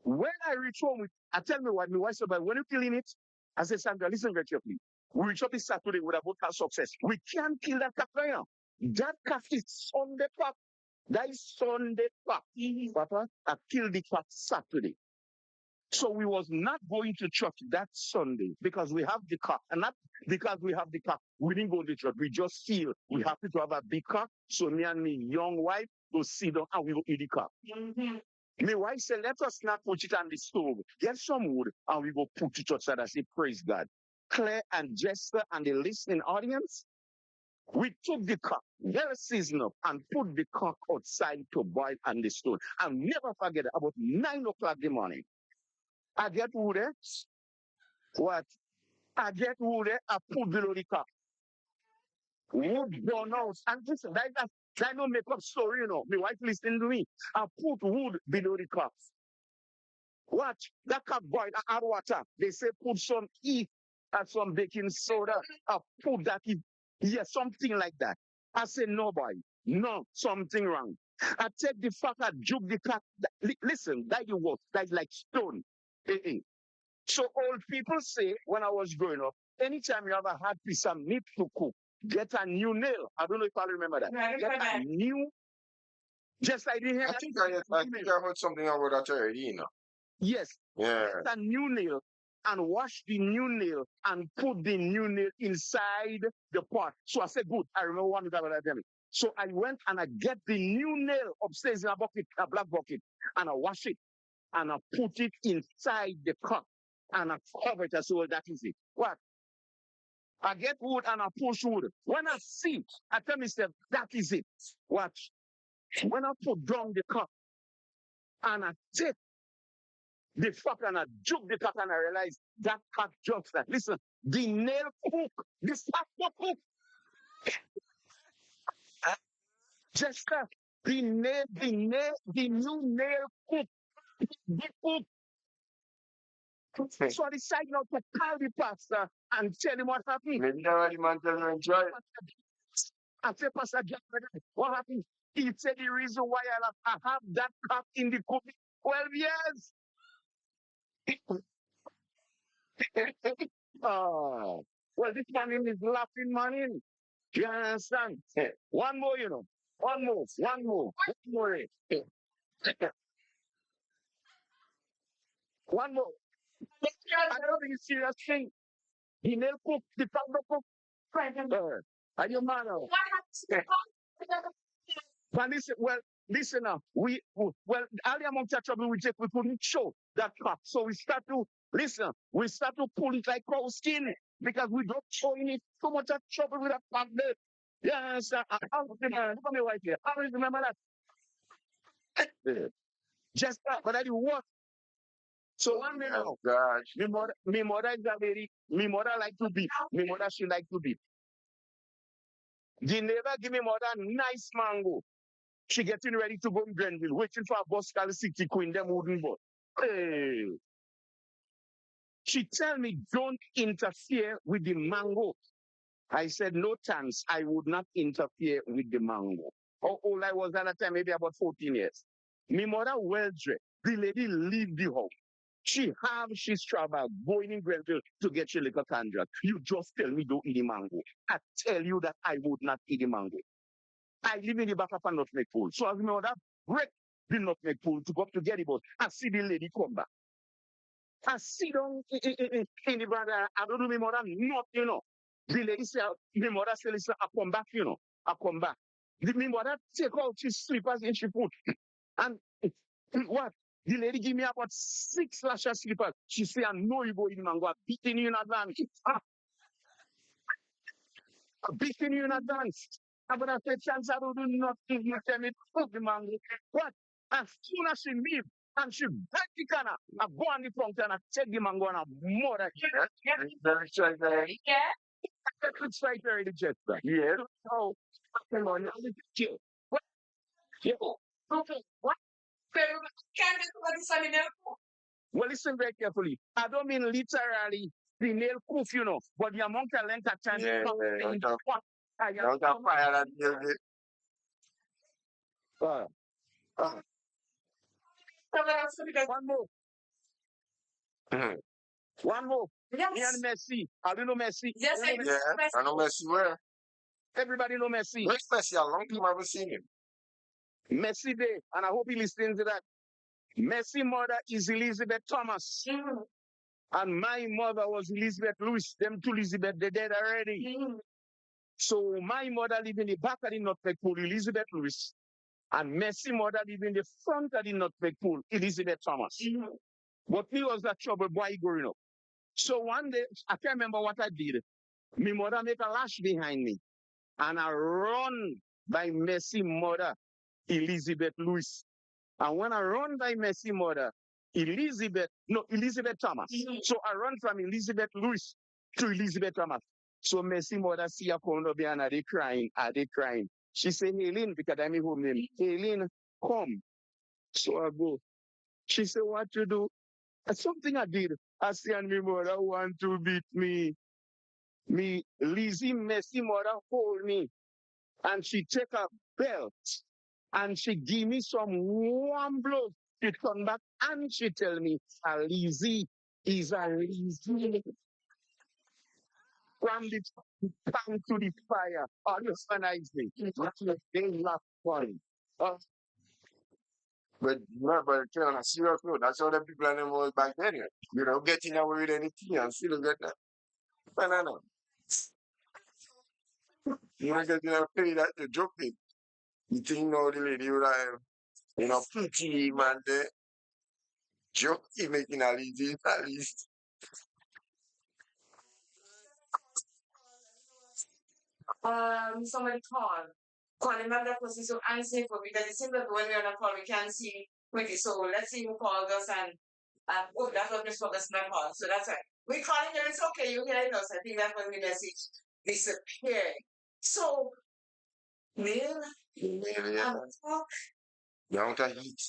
When I reach home, I tell me what my wife said, but when you killing it, I say, Sandra, listen very carefully. We reach up this Saturday with about our success. We can't kill that cock right now. That cock is Sunday cock. That is Sunday cock. Papa, I killed the cock Saturday. So we was not going to church that Sunday because we have the cock. And not because we have the cock. We didn't go to church. We just feel we have to have a big cock. So me and my young wife go sit down and we go eat the cock. My wife said, let us not put it on the stove. Get some wood and we go put it outside. I say, praise God. Claire and Jester and the listening audience, we took the cock, well seasoned up, and put the cock outside to boil on the stone. I'll never forget it. About 9 o'clock in the morning, I get wood there. What? I get wood there. I put below the cock. Wood burn out. And listen, that don't make up story, you know. My wife listening to me. I put wood below the cock. Watch, that cup boil add water. They say put some heat and some baking soda. I put that in. Yes, something like that. I say no, boy. No, something wrong. I take the fuck, I juke the cat. Listen, that you was that like stone. Eh. So old people say when I was growing up, anytime you have a hard piece of meat to cook, get a new nail. I don't know if I remember that. Get a new, just like the hair. I think I heard something about that already, you know. Yes. Yeah. Get a new nail and wash the new nail and put the new nail inside the pot. So I said, good. I remember one time when I did it. So I went and I get the new nail upstairs in a bucket, a black bucket, and I wash it and I put it inside the cup and I cover it. I said, well, that is it. What? I get wood and I push wood. When I see it, I tell myself, that is it. Watch. When I put down the cup and I take the fuck and I juke the cat and I realize that cat jokes that. Listen, the nail cook, the fuck cook. Jester, the new nail cook, the cook. So I decided not to call the pastor and tell him what happened. Maybe the right man tell you enjoy it. I said, Pastor Jack, what happened? He said the reason why I have that cup in the cook 12 years. Oh, well, this man is laughing, man. You understand? One more, you know. One more. One more. One more. I don't think it's serious thing. The nail cook, the top cook. Are you mad? What happens to the But listen, well, listen now. Well, earlier amount of trouble we take, we couldn't show that fact. So we start to listen. We start to pull it like cow skin because we don't show it so much of trouble with that fact there. Yes, I remember. Look at me right here. I always remember that. Just that, but I do what? So one minute now. Oh, God. Me mother is a very, me mother like to beat. Me mother she like to beat. The neighbor give me mother nice mango. She getting ready to go in Grenville, waiting for a bus called City Queen, them wooden bus. Hey. She tell me, don't interfere with the mango. I said, no chance. I would not interfere with the mango. How old I was at that time, maybe about 14 years. My mother well dressed. The lady leave the home. She's traveled going in Grenville to get your little contract. You just tell me don't eat the mango. I tell you that I would not eat the mango. I live in the back of a nutmeg pool. So as my mother break the nutmeg pool to go up to get it, but I see the lady come back. I sit down in the brother. I don't know my mother not, you know. The lady said, my mother said, listen, I come back, you know. I come back. My mother take out his slippers and she put. And what? The lady give me about 6 lashes slippers. She say, I know you go in mango. I'm beating you in advance. I'm beating you in advance. I'm gonna say, chance I don't do nothing. You tell me, fuck the mango. What? As soon as she leave, and she back the corner, I go on the front and I take the mango and I murder it. Yeah. It's right there in the jet. Yeah. So, come on, now let's chill. What? Yeah. Okay. What? Pero can't get about this one in there. Well, listen very carefully. I don't mean literally the nail proof, you know, but the amount of length of time Yeah, something don't what I don't have fire that deal with. uh, uh, Someone else to because one more, Mhm. one more. Me yes. and Messi. I don't know Messi. Yes, You I know can Messi? Yeah, I know Messi where. Everybody know Messi. Where's Messi? A long time I haven't seen him. Messi Day, and I hope he listens to that. Messi mother is Elizabeth Thomas, Mm, and my mother was Elizabeth Lewis. Them two Elizabeth, they dead already. mm, So my mother live in the back of the nutmeg pool, Elizabeth Lewis. And Messi mother live in the front of the nutmeg pool, Elizabeth Thomas. mm. But he was a trouble boy growing up. So one day, I can't remember what I did. My mother make a lash behind me. And I run by Messi mother, Elizabeth Lewis. And when I run by Messi mother, Elizabeth Thomas. Mhm. So I run from Elizabeth Lewis to Elizabeth Thomas. So Messi mother see a come up and are they crying? She say, Helene, because I'm home name. Helene, come. So I go. She said, what you do? Something I did. I see and me mother want to beat me. Me Lizzie Messi mother hold me. And she take a belt and she give me some warm blood. She come back and she tell me, Lizzie is a Lizzie. From the pan to the fire. Understand me. They laugh funny. But on a serious note, that's how the people and them was back then. You know, getting away with anything and still get that. Banana. You don't get to pay that you're joking. You think now the lady would have, you know, pretty man there, joking, making a lead at least. Somebody call. Calling back that person so answer for because it seems that when we're on a call, we can't see quickly. So let's see who called us and oh, that's what Miss Focus not call. So that's right. We calling you, it's okay, you hearing us. I think that's when the message disappeared. So Neil, Yeah, talk. the amount of heat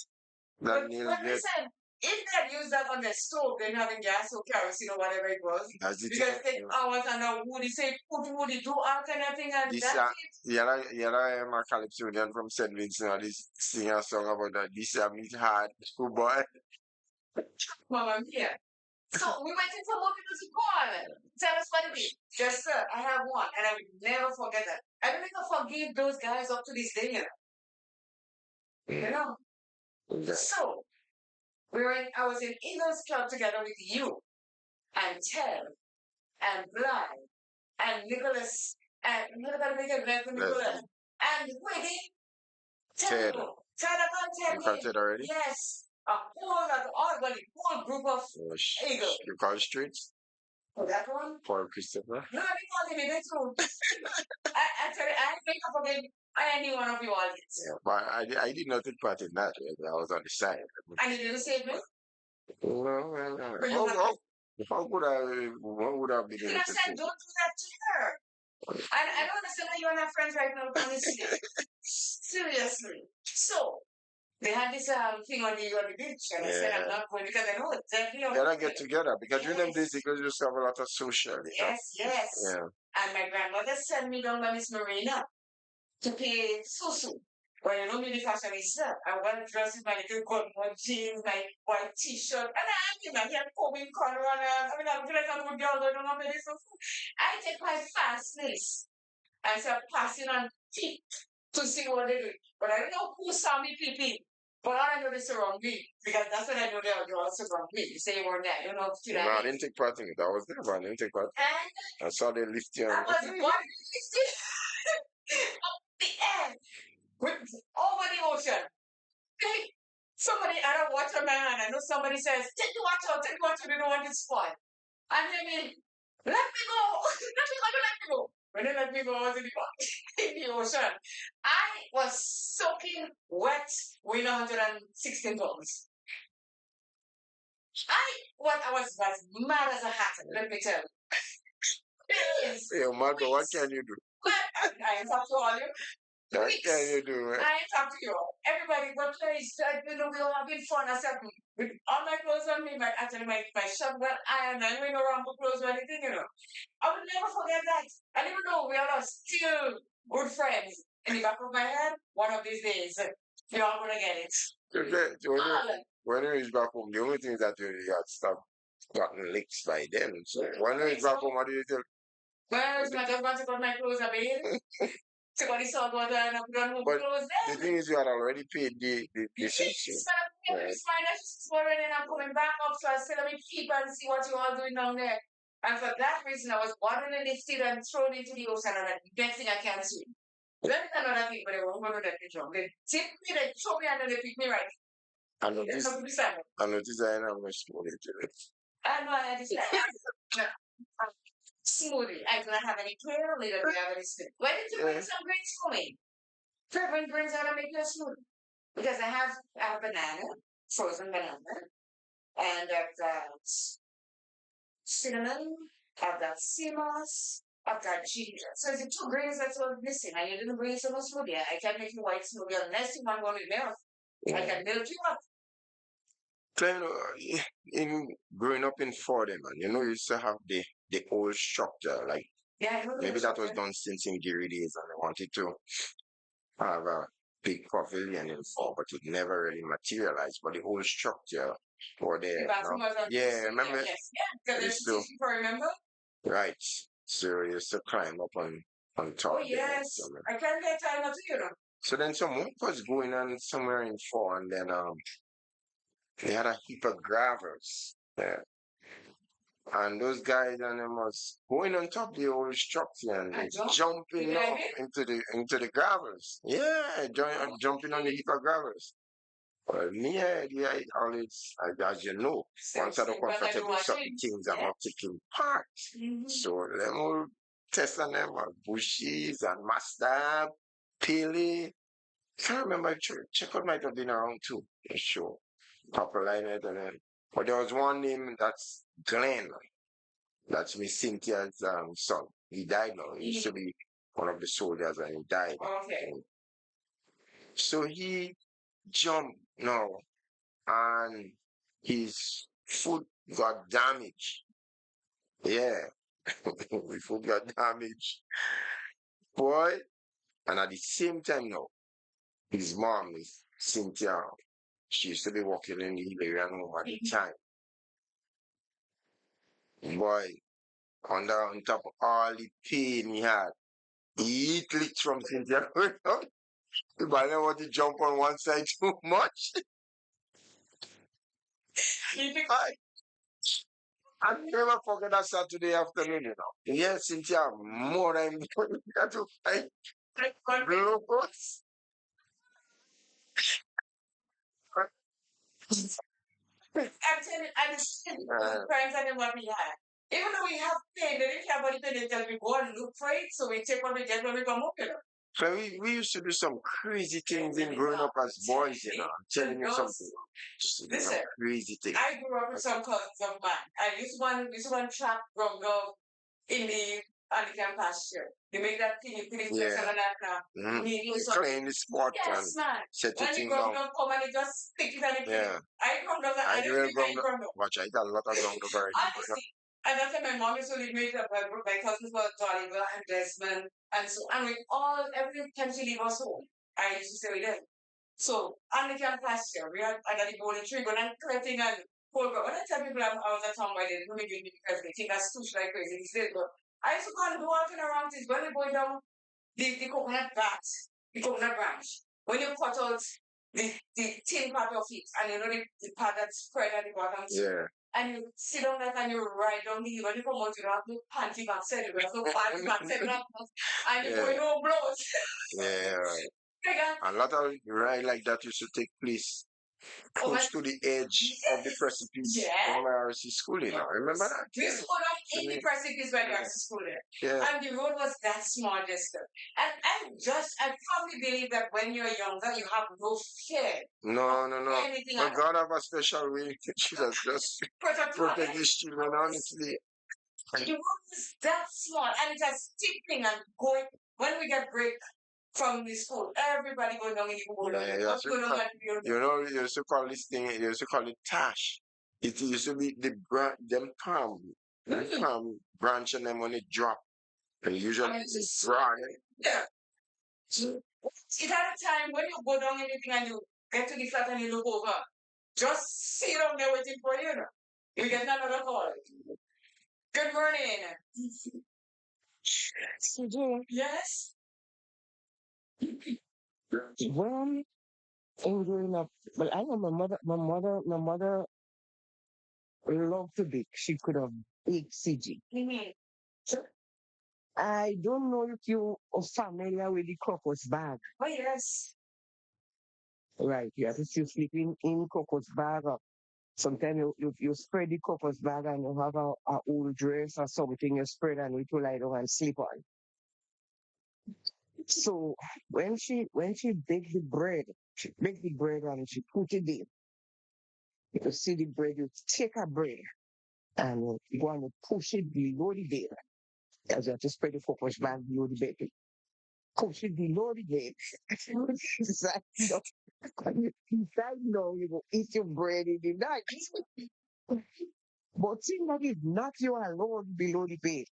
But, that nail but get, listen, if they use that on their stove, then having gas or kerosene or whatever it was, that's the because thing. take hours and now would say put would do all kind of thing and This, that's it. yeah, my Calypsonian from St. Vincent, this sing a song about that. This, meet hard, school boy. Mama mia. So we waiting for more people to call. Tell us what it is. Jester, I have one, and I will never forget that. I don't even forgive those guys up to this day, you know. So I was in Eagles Club together with you and Ted and Bly and Nicholas and Nicholas and Whitney. Ted. Ted You call Ted already? Yes. A whole lot, a whole group of eagles. You call streets? Oh, that one? For Christopher? No, I didn't call him in that too. Actually, I think I forget any one of you all did. Yeah, but I did not take part in that. I was on the side. And you didn't save me? Well, But you have how would I? What would I be you able have to said, don't do that to her. I don't understand how you and her friends right now, honestly. Seriously. So, they had this thing on the beach, and I said, I'm not going because I know it's definitely on Gotta get together because you them Yes. busy because you just have a lot of social. Yes, yes. Yeah. And my grandmother sent me down by Miss Marina to pay Susu. Well, you know me, the fashionista. I went dressed in my little cotton jeans, my white t-shirt, and I'm in my hair combing corner, and I'm like a good girl, I don't know this. I take my fastness and start passing on tip to see what they do. But I don't know who saw me peeping. But all I know they surround me because that's what I know they all surround me. You say you weren't there. You know, No, I didn't take part in it. I was there, but I didn't take part. And I saw they lift you. I was one lifted up the air with over the ocean. Hey, somebody had a watch on my hand. I know somebody says, take the watch out, you don't want it spoiled. And I mean, let me go. Let me go. When they let me go, I was in the ocean. I was soaking wet, weighing 116 pounds. I was as mad as a hat, let me tell you. Yes. Hey, Marco, what can you do? I am talking to all you. What can you do, man? I ain't talking to you. Everybody, but please, we all having fun. I said, with all my clothes on me, actually my shirt well ironed, and we no wrong clothes or anything, you know. I will never forget that. And even though we all are still good friends, in the back of my head, one of these days, you're all gonna get it. When you reach back home, the only thing is that you got stuff gotten licked by them. So when you reach back home, what do you do? Well, it's my husband to got my clothes a bit. So what he saw water and I'm done with clothes The then. thing is, you had already paid the Yes, section. but it's fine. I just already and I'm coming back up, so I said, let me keep and see what you all doing down there. And for that reason, I was waddling lifted and thrown into the ocean, and the best thing I can swim. Then another thing, but they won't go to that picture. They tip me, they throw me, and then they pick me right. I noticed I am a small it. I know I had this smoothie. I do not have any clear, neither do I have any smoothie. Why did you bring some greens for me? Favorite brings out to make you a smoothie. Because I have a banana, frozen banana, and I've got cinnamon, I've got sea moss, I've got ginger. So it's the two greens that's what I'm missing. And you didn't bring some smoothie. I can't make you white smoothie unless you want one with milk. I can milk you up. Kind of, in growing up in Florida, man, you know, you used to have the old structure. Like, yeah, maybe that was done since in Geary days and they wanted to have a big pavilion in Fort, but it never really materialized. But the whole structure for there. Yeah, remember? Yes, yeah, because there's people remember? Right. So you used to climb up on top. Oh, yes. I can't get time to you know. So then some work was going on somewhere in Fort, and then they had a heap of gravels there. And those guys and them was going on top of the old structure and jumping up into the gravels. Yeah, jumping on the heap of gravels. Well, me, I always, as you know, once I don't comfortable with certain things, I'm not taking part. So them all test on them are bushes and mustard, pili. Can't remember, check out might have been around too. Sure. Couple line it and then. But there was one name that's Glenn. That's Miss Cynthia's son. He died now. He used to be one of the soldiers and he died. Okay. So he jumped now and his foot got damaged. Yeah. His foot got damaged. Boy. And at the same time now, his mom is Cynthia. She used to be working in the Liberian home at the time. Boy, on top of all the pain he had, he clicked from Cynthia. But I don't want to jump on one side too much. I never forget that Saturday afternoon, Yes, Cynthia, more than got to fight glucose. I'm telling you, I just Uh, friends and what we had. Even though we have pain, they didn't care about it, they tell me go and look for it, so we take what we get when we come up, so we used to do some crazy things in growing up as boys, I'm telling you something. Just to do some Listen, crazy things. I grew up with some cousins of mine. I used one trap ground in the on the campus here. You make that thing, you put it Yeah. on that Mm. needle. You So clean the spot and yes, man. set the When the thing ground down. come and it just stick it and it Yeah. I ground up, I I don't will think I ground up. ground up. Watch, I got a lot of ground up already. Honestly, and that's why my mom used to leave me up. My cousins were Tolliver and Desmond, and so and we all every time she leave us home, I used to stay with them. So on the campus here, we had under the golden tree, going and collecting and whole. But when I tell people I was a tomboy, they don't give me because they think I stoosh like crazy. These days, but I used to go and go walking around this when they go down the coconut the coconut branch. When you cut out the thin part of it, and you know the part that's spread at the bottom, Yeah. and you sit on that and you ride down the hill. When you come out, you don't have no panty backside, you have no panty backside, you have no, and you go Yeah. in no blows. Yeah, right. Again, A lot of ride like that used to take place oh my, close to the edge of the precipice yeah. in my RC school, Remember that? We used to go down in the precipice when we were to school there. Yeah. And the road was that small, Jester. And I firmly believe that when you're younger, you have no fear No, no, no. anything But at all. God have a special way. Jesus, just protect his children, honestly. The road is that small and it has tipping and going. When we get break from the school, everybody go down in the road. Yeah, you What's going on at the road? you used to call this thing, you used to call it tash. It used to be them palm branch and them when it drop. And usually it's dry. Yeah. It had a time when you go down anything and you get to the flat and you look over. Just sit down there waiting for you. You get another call. Good morning. Yes. Well, in growing up, well, I know my mother loved to bake. She could have baked CG. I don't know if you are familiar with the crocus bag. Oh, yes. Right, you have to still sleep in crocus bag. Sometimes you spread the crocus bag and you have a old dress or something you spread and it will lie down and sleep on. So when she baked the bread and she put it in. You see the bread, you take a bread and you go and push it below the bed. As you have to spread the focus back below the bed. Push it below the bed. Inside, now, you go eat your bread in the night. But think that is not you alone below the bed.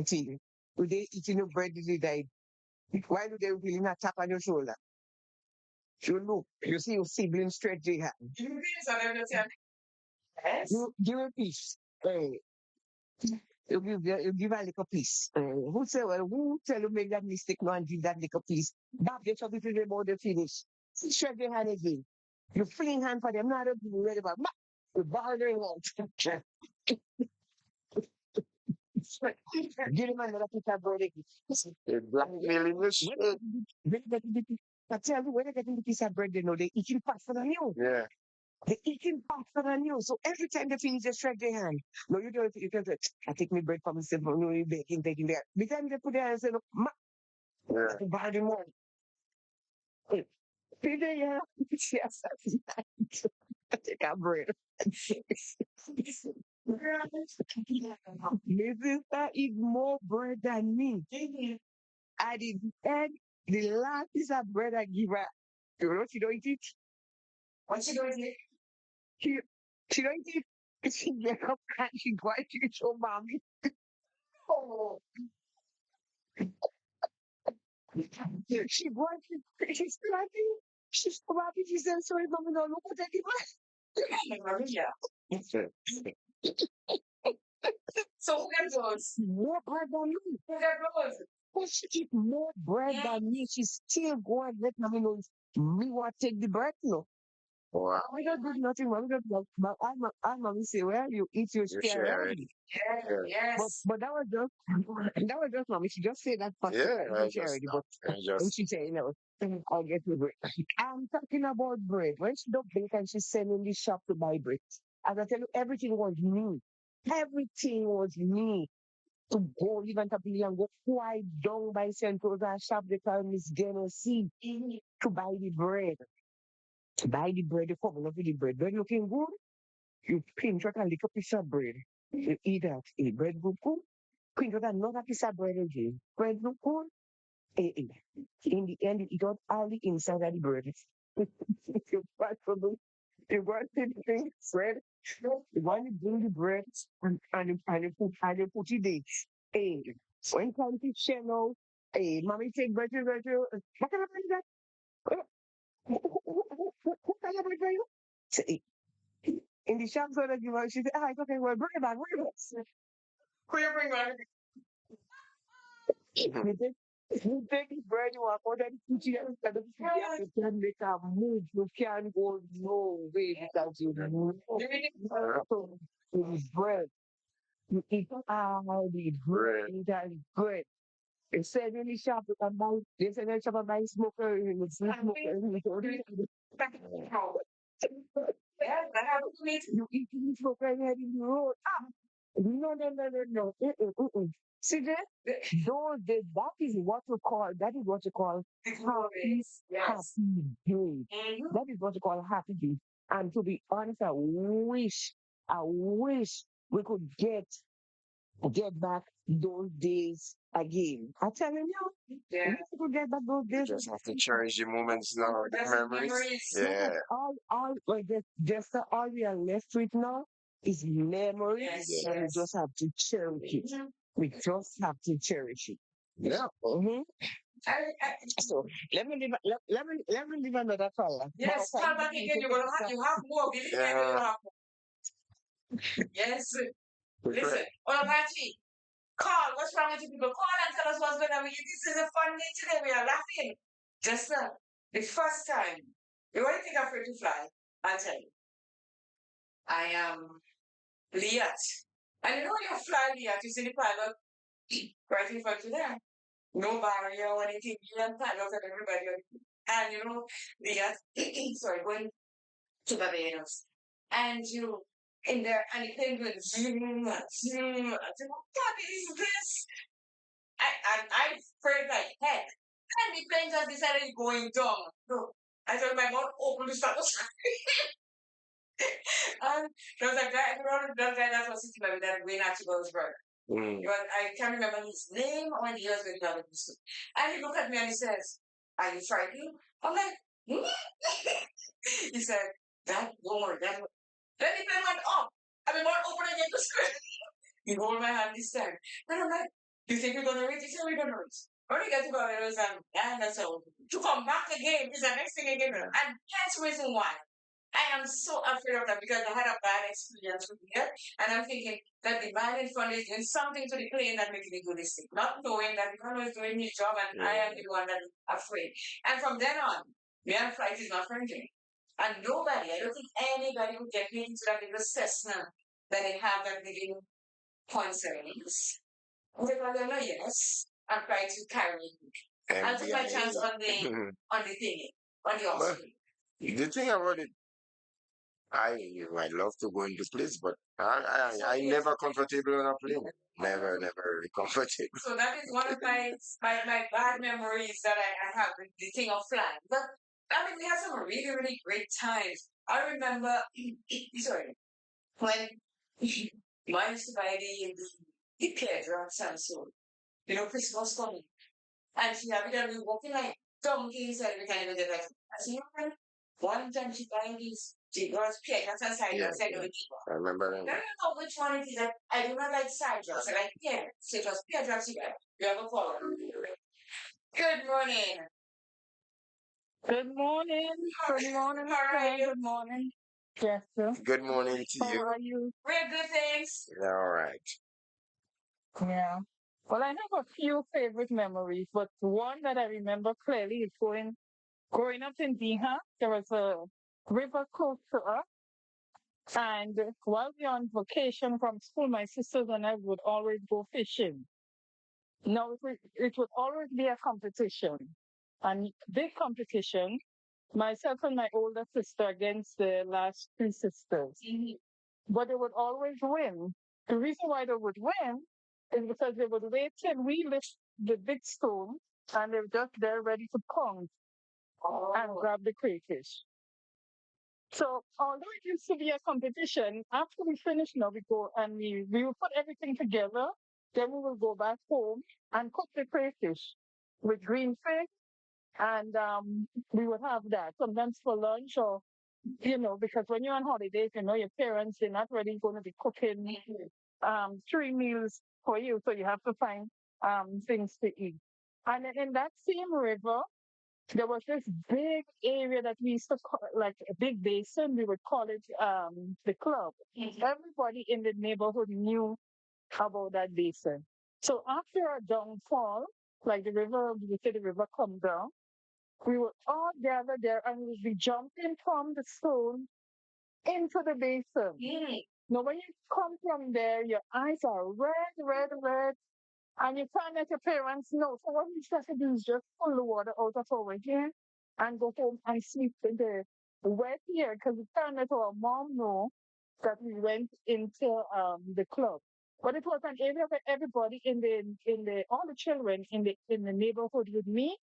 See, when they eating your bread in the night, why do they really not tap on your shoulder? You look, you see your sibling stretch their hand. You yes. You give a piece. Hey, you give a little piece. Who say, well, who tell you make that mistake now and give that little piece? Back get up to the about the finish. Stretch your hand again. You fling hand for them, not be ready about you bothering out. Give him another piece of bread again. Blackmailing the shit. I tell you, when they get the piece of bread, they know they eating faster than you. Yeah. They eating faster than you. So every time they finish, they stretch their hand. No, you don't say, I take my bread from myself, no, you baking, taking that. The time they put their hand, say, no, Yeah. buy the money. Today, yeah, yes, take a bread. My sister eat more bread than me. I did end the last piece of bread I give her. You know, she don't eat it. What you doing here? She, she don't eat it. She get up and she go and she show mommy. Oh, she go and she's laughing. She's so happy. She said, sorry, mommy, no, look what I give her. Yeah. So who got those? More bread than me. Who got those? But she eat more bread Yeah. than me. She still go and let mommy know me want to take the bread, no. Wow. We don't do nothing. We don't like. But I'm mommy say, well, you eat your You share share it. already. Yes, Yeah. yes. But that was just that was just mommy. She just said that first. Yeah, I eat I your share just already. But I when just she say, I'll get you bread. I'm talking about bread. When she don't bake and she's selling the shop to buy bread. As I tell you, everything was new. Everything was new. To go even to be and go quite down by St. Rosa shop they call Miss Genesee to buy the bread. To buy the bread, you come up with the bread. Bread looking good. You pinch out a little piece of bread. You eat that. A bread look good. Pinch out another piece of bread again. Bread look good. Eh. In the end, you eat out all the inside of the bread. You possible. You want to drink bread. You want to bring the bread and you put it there. Hey, when time to share now, hey, mommy take bread, bread, what kind of bread is that? What kind of bread are you? Say, in the shop, so that you she said, ah, it's okay, well, bring it back, bring it back. Who you bring back? You take, you take the bread, you walk out and put it instead of you can make a move. You can't go no way because you know. You mean So, it's bread. You eat all the bread that is good. It said in the shop about they said in the shop about smoker and it's not smoker. yeah, that happened to me. You eat the smoker and head in the road. Ah, no. See that? Those that is what you call happy Yes. happy day. Mm-hmm. That is what you call happy day. And to be honest, I wish we could get back those days again. I'm telling you, Yeah. we could get back those you days. just have to cherish the moments now, the That's memories. memories. Yeah. All like just all we are left with now is memories, Yes, and we yes. just have to cherish it. Mhm. We just have to cherish it. Yeah. hmm I, So let me leave another color. yes, come back again. You have more. Believe me, I know you Yeah. have more. Yes. Right. Listen, Olapachi, call. What's wrong with you people? Call and tell us what's going on with you. This is a fun day today. We are laughing. Just the first time. You want to think afraid to fly? I'll tell you. I am Liat. And you know when you fly Liat, you see the pilot right in front of you there. No barrier or anything. You and pilot and everybody. And you know, Liat, sorry, going to Barbados. And you in there, and the plane going zoom, zoom. I said, what God is this? I prayed like heck. And the plane just decided going down. No. I thought my mouth open to start. And there was a guy, that guy that was sitting by me that way not to go his brother. Mm. But I can't remember his name or when he was going to the And he looked at me and he says, are you frightened? I'm like, hmm? He said, that Lord, that Lord. Then the pen went up. I mean, one open again the screen. He hold my hand this time. And I'm like, you think we're going to reach? He said, we're going to reach. When we get to Barbados, and that's all. To come back again is the next thing again. And that's the reason why. I am so afraid of that because I had a bad experience with it. And I'm thinking that the man in front is doing something to the plane that makes me do this thing. Not knowing that the man was doing his job and I am the one that is afraid. And from then on, me and flight is not friendly. And nobody, I don't think anybody would get me into that little Cessna that they have that little concerns. Because they're like, yes, I'm trying to carry me. I'll take my chance on the MBIA. thingy, on the But oxygen. the thing about it, I love to go into place, but I never comfortable on a plane. Never comfortable. So that is one of my bad memories that I have with the thing of flying. But I mean, we had some really great times. I remember, sorry, when I used to buy the pleasure of Samsung. You know, Christmas coming. And she had been walking like donkeys and we kind of did like, I see her. One time she buying these, she was pears and side Yeah, drugs and yeah. the I remember I them. don't know which one it is. I do not like side drugs. I like pear. So it was pear drugs you got. You have a follow. Good morning. Good morning. Good morning, How are sir. you? Good morning, Jester. Good morning to How you. are you? We're good, thanks. All right. Yeah. Well, I have a few favorite memories, but one that I remember clearly is growing up in Diha. There was river close to us. And while we're on vacation from school, my sisters and I would always go fishing. Now, it would always be a competition, and big competition, myself and my older sister against the last three sisters. But they would always win. The reason why they would win is because they would wait till we lift the big stone and they're just there ready to pounce and grab the crayfish. So although it used to be a competition, after we finish now, we go and we will put everything together. Then we will go back home and cook the crayfish with green fish, and we would have that sometimes for lunch or because when you're on holidays, your parents they're not really going to be cooking 3 meals for you, so you have to find things to eat. And then in that same river, there was this big area that we used to call like a big basin. We would call it the club. Everybody in the neighborhood knew about that basin. So after a downfall, like we say the river come down, we would all gather there and we would be jumping from the stone into the basin. Now, when you come from there, your eyes are red, red, red, and you can't let your parents know. So what we used to have to do is just pull the water out of our hair and go home and sleep in the wet hair because we can't let our mom know that we went into the club. But it was an area where everybody in the all the children in the neighborhood would meet.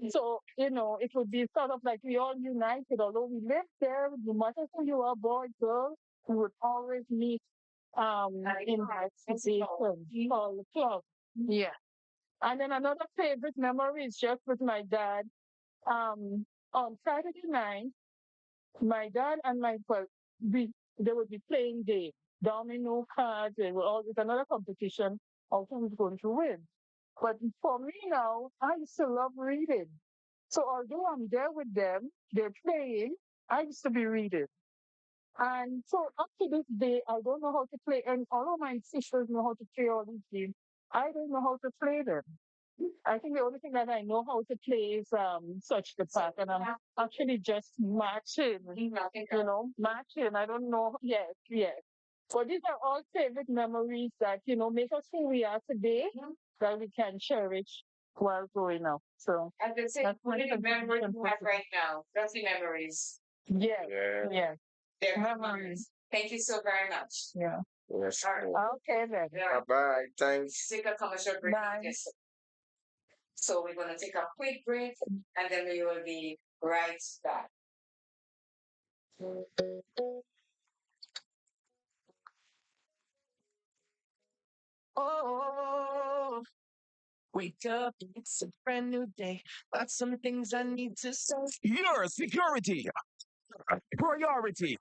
So, it would be sort of like we all united, although we lived there, no matter who you are, boy, girl, we would always meet in that situation called the club. Yeah. And then another favorite memory is just with my dad. On Saturday night, my dad and we they would be playing games, domino cards, they were always another competition of who's going to win. But for me now, I used to love reading. So although I'm there with them, they're playing, I used to be reading. And so up to this day, I don't know how to play. And all of my sisters know how to play all these games. I don't know how to play them. I think the only thing that I know how to play is such the pack, and I'm actually just matching, matching. I don't know. Yes, yes. So these are all favorite memories that make us who we are today, that we can cherish while growing up. So And the same that's my memories contribution you for have today. right now. That's the memories. Yes, Yeah. yes, They're memories. Thank you so very much. Yeah. Yes. All right. Okay then. Yeah. Bye-bye. Thanks. Take a commercial break. Bye. Yes. So we're going to take a quick break and then we will be right back. Oh, wake up, it's a brand new day. Got some things I need to say. Your security, priority,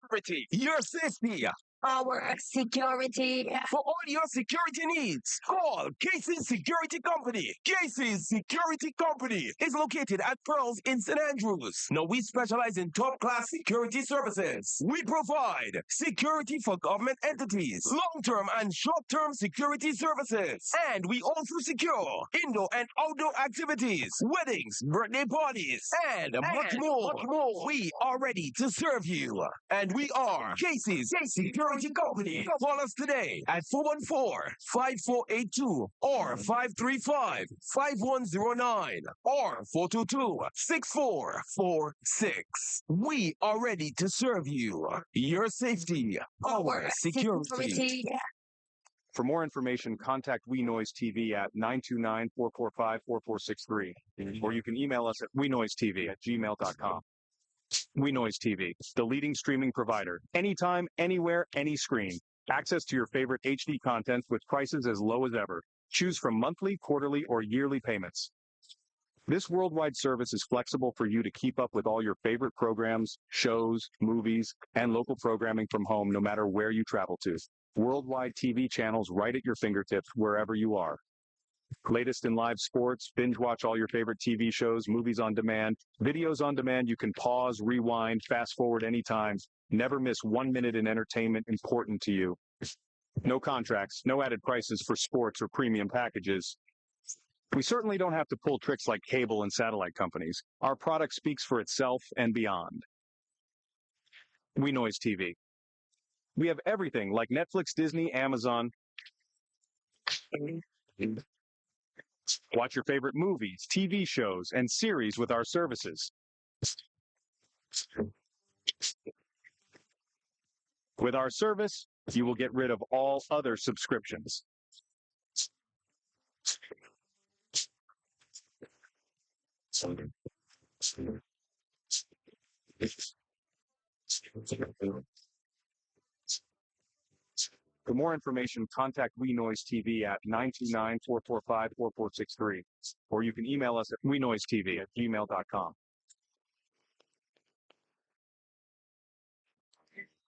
your safety. Our security. For all your security needs, call Casey's Security Company. Casey's Security Company is located at Pearls in St. Andrews. Now we specialize in top-class security services. We provide security for government entities, long-term and short-term security services. And we also secure indoor and outdoor activities, weddings, birthday parties, and much more. We are ready to serve you. And we are Casey's Security Company. Call us today at 414-5482 or 535-5109 or 422-6446. We are ready to serve you. Your safety, our security. For more information, contact We Noise TV at 929-445-4463, or you can email us at wenoisetv@gmail.com. We Noise TV, the leading streaming provider. Anytime, anywhere, any screen. Access to your favorite HD content with prices as low as ever. Choose from monthly, quarterly, or yearly payments. This worldwide service is flexible for you to keep up with all your favorite programs, shows, movies, and local programming from home no matter where you travel to. Worldwide TV channels right at your fingertips wherever you are. Latest in live sports, binge watch all your favorite TV shows, movies on demand, videos on demand. You can pause, rewind, fast forward anytime. Never miss 1 minute in entertainment important to you. No contracts, no added prices for sports or premium packages. We certainly don't have to pull tricks like cable and satellite companies. Our product speaks for itself and beyond. We Noise TV. We have everything like Netflix, Disney, Amazon. Watch your favorite movies, TV shows, and series with our services. With our service, you will get rid of all other subscriptions. For more information, contact We Noise TV at 929-445-4463, or you can email us at wenoisetv@gmail.com.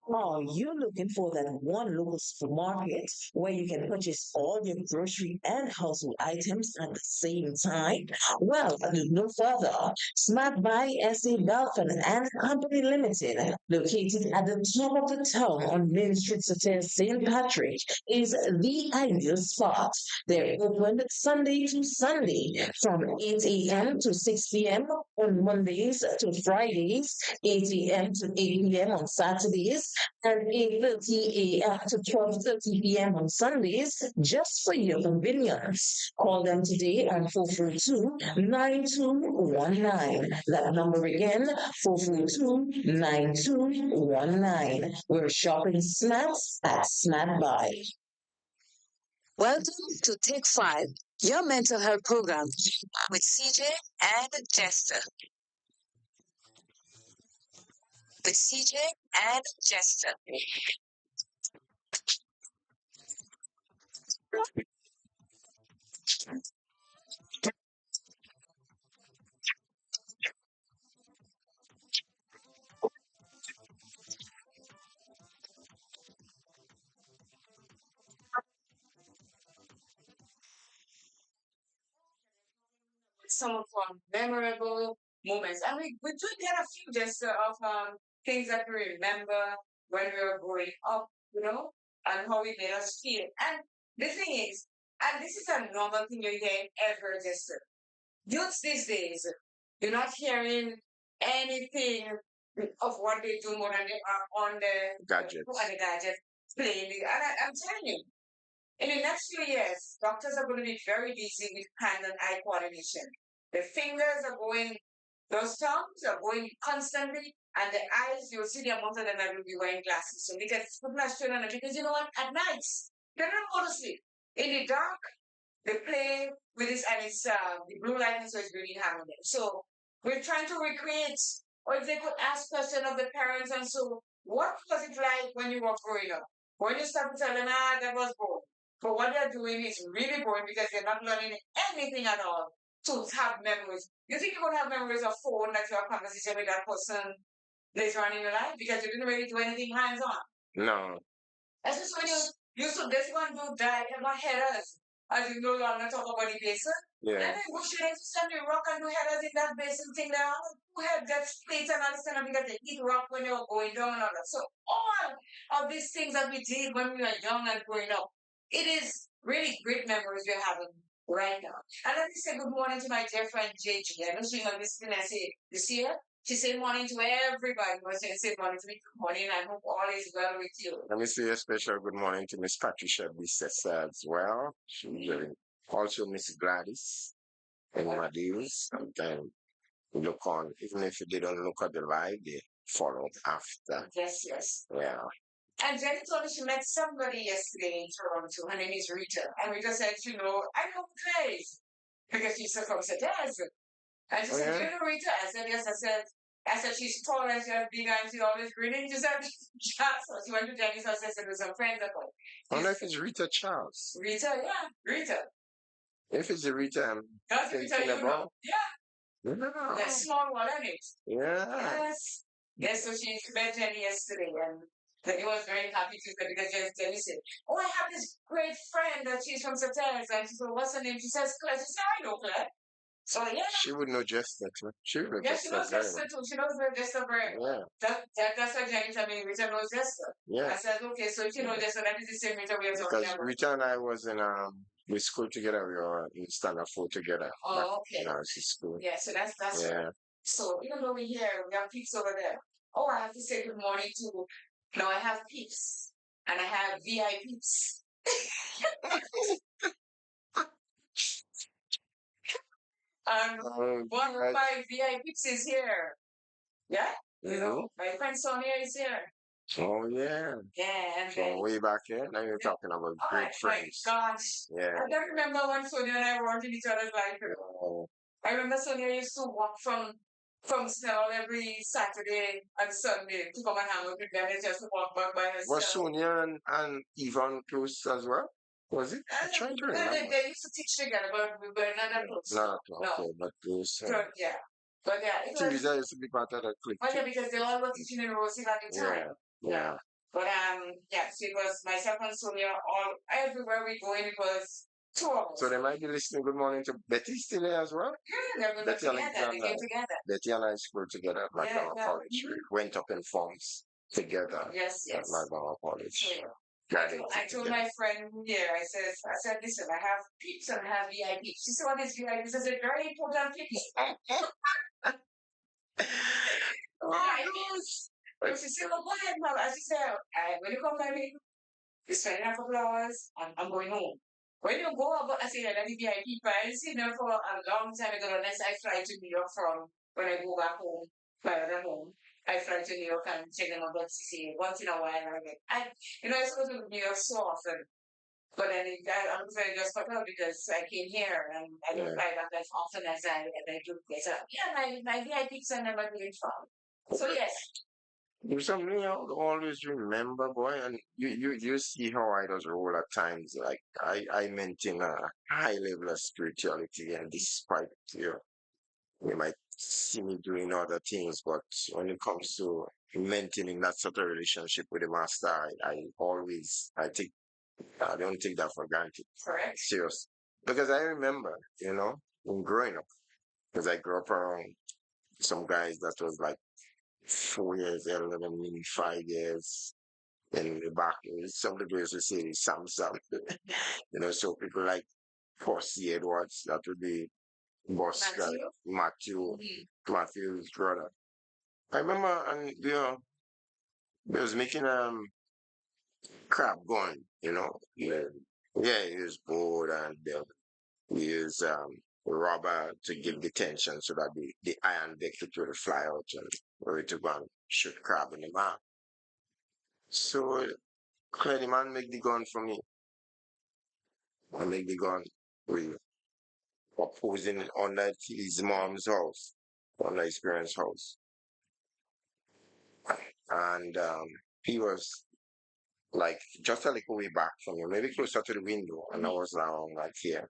Are you looking for that one local supermarket where you can purchase all your grocery and household items at the same time? Well, look no further. Smart Buy SA Belfin and Company Limited, located at the top of the town on Main Street, St. Patrick, is the ideal spot. They're open Sunday to Sunday from 8 a.m. to 6 p.m. on Mondays to Fridays, 8 a.m. to 8 p.m. on Saturdays, and 8:30 a.m. to 12:30 p.m. on Sundays, just for your convenience. Call them today on 442-9219. That number again, 442-9219. We're shopping snacks at Snack Buy. Welcome to Take 5, your mental health program with CJ and Jester. With CJ and Jester. Some of our memorable moments. And we do get a few just of things that we remember when we were growing up, and how it made us feel. And the thing is, and this is a normal thing you hear ever just youths these days, you're not hearing anything of what they do more than they are on the Gadgets. on the gadget playing. And I'm telling you, in the next few years, doctors are going to be very busy with hand and eye coordination. The fingers are going, those thumbs are going constantly, and the eyes, you'll see the amount of them that will be wearing glasses. So because people are showing on it, because you know what? At nights, they don't go to sleep. In the dark, they play with this, and it's the blue light, and so it's really harming them. So we're trying to recreate, or if they could ask questions of the parents, and so what was it like when you were growing up? When you start to tell them, that was boring. But what they're doing is really boring because they're not learning anything at all to have memories. You think you're going to have memories of phone that you have conversation with that person later on in your life because you didn't really do anything hands on. No. That's just when you used to this one do die and my headers. As you no longer talk about the basin. Yeah. And then go straight to send the rock and do headers in that basin thing there. Who had that plate and all this kind of thing that they eat rock when they were going down and all that. So all of these things that we did when we were young and growing up, it is really great memories we're having right now. And let me say good morning to my dear friend JG. I know she's going to be listening and say, you see her? She said morning to everybody. But she said morning to me. Good morning. I hope all is well with you. Let me say a special good morning to Miss Patricia Bissessa as well. Also Miss Gladys and my deals. Sometimes look on, even if you didn't look at the live, they follow after. Yes, yes. Yeah. And Jenny told me she met somebody yesterday in Toronto. Her name is Rita. And Rita said, I know Clay. Because she's from Sataz. And she said, do you know Rita? I said, yes. I said, she's tall and she has big and she's always grinning. She said, so she went to Jenny's house and said, with some friends of hers. I wonder if it's Rita Charles. Rita, yeah, Rita. If it's the Rita I'm That's Rita, you know. Yeah. Yeah. That small one, isn't it? Yeah. Yes. Yes, so she met Jenny yesterday and Jenny was very happy to her because Jenny said, I have this great friend that she's from Satans. And she said, what's her name? She says, Claire. She said, I know Claire. So yeah. She would know Jester too. She would know Jester. She knows Jester too. She knows Jester very well. Yeah. That's why Jenny told me Rita knows Jester. Yeah. I said, okay, so if you know Jester, that is the same Rita we are talking about. Because Rita and I was in we school together, we were in standard 4 together. Oh, okay. In our school. Yeah, so that's yeah. So even though we're here, we have peeps over there. Oh, I have to say good morning to. No, I have peeps and I have VIPs. One of my VIPs is here. Yeah, you know, my friend Sonia is here. Oh yeah. Yeah, and So then way back here, now you're talking about oh great my friends. gosh. Yeah. I don't remember when Sonia and I were in each other's life. Oh, I remember Sonia used to walk from Snell every Saturday and Sunday to come and hang out with them and just walk back by was herself. Sonia and Yvonne close as well? Was it? I'm trying to And remember. they used to teach together, but we were not that close. No, No. okay, but close. So, yeah. But yeah, it was. Teresa used to be part of that clique. Well, yeah, because they all were teaching in Rosie at the time. Yeah. But yeah, so it was myself and Sonia all everywhere we go in, it was two of us. So they might be listening. Good morning to Betty still there as well. Yeah, they were Betty together. They Alexander. came together. Betty and I schooled together at McDonald College. We went up in forms together Yes, at yes. McDonald College. I told my friend here, I said, listen, I have peeps and I have VIPs. She said, what is VIPs? I said, very important people. She said, well, go ahead, mom. I said, when you come by me, you spend a couple hours, I'm going home. When you go about, I said, that the VIP price, you know, for a long time ago, unless I fly to New York from when I go back home, my other home. I fly to New York and check them out to see once in a while. I used to go to New York so often. But then I'm very just cut out because I came here and I don't fly back as often as I do. So yeah, my VIPs are never doing fun. So yes. There's something I would always remember, boy, and you see how I does roll at times. Like I maintain a high level of spirituality, and despite you might see me doing other things, but when it comes to maintaining that sort of relationship with the master, I don't take that for granted. Correct. Serious. Because I remember, in growing up, because I grew up around some guys that was like 4 years elder than me, 5 years. In the back, some of the girls would say Samsung, so people like Percy Edwards, that would be boss guy, Matthew's brother. I remember, and he was making crab gun, yeah, he was bored and we use rubber to give the tension so that the iron deck will fly out and ready to go and shoot crab in the mouth. So clear the man make the gun for me. I make the gun. We were posing under his mom's house, under his parents' house. And he was like just a little way back from me, maybe closer to the window, and I was around like here.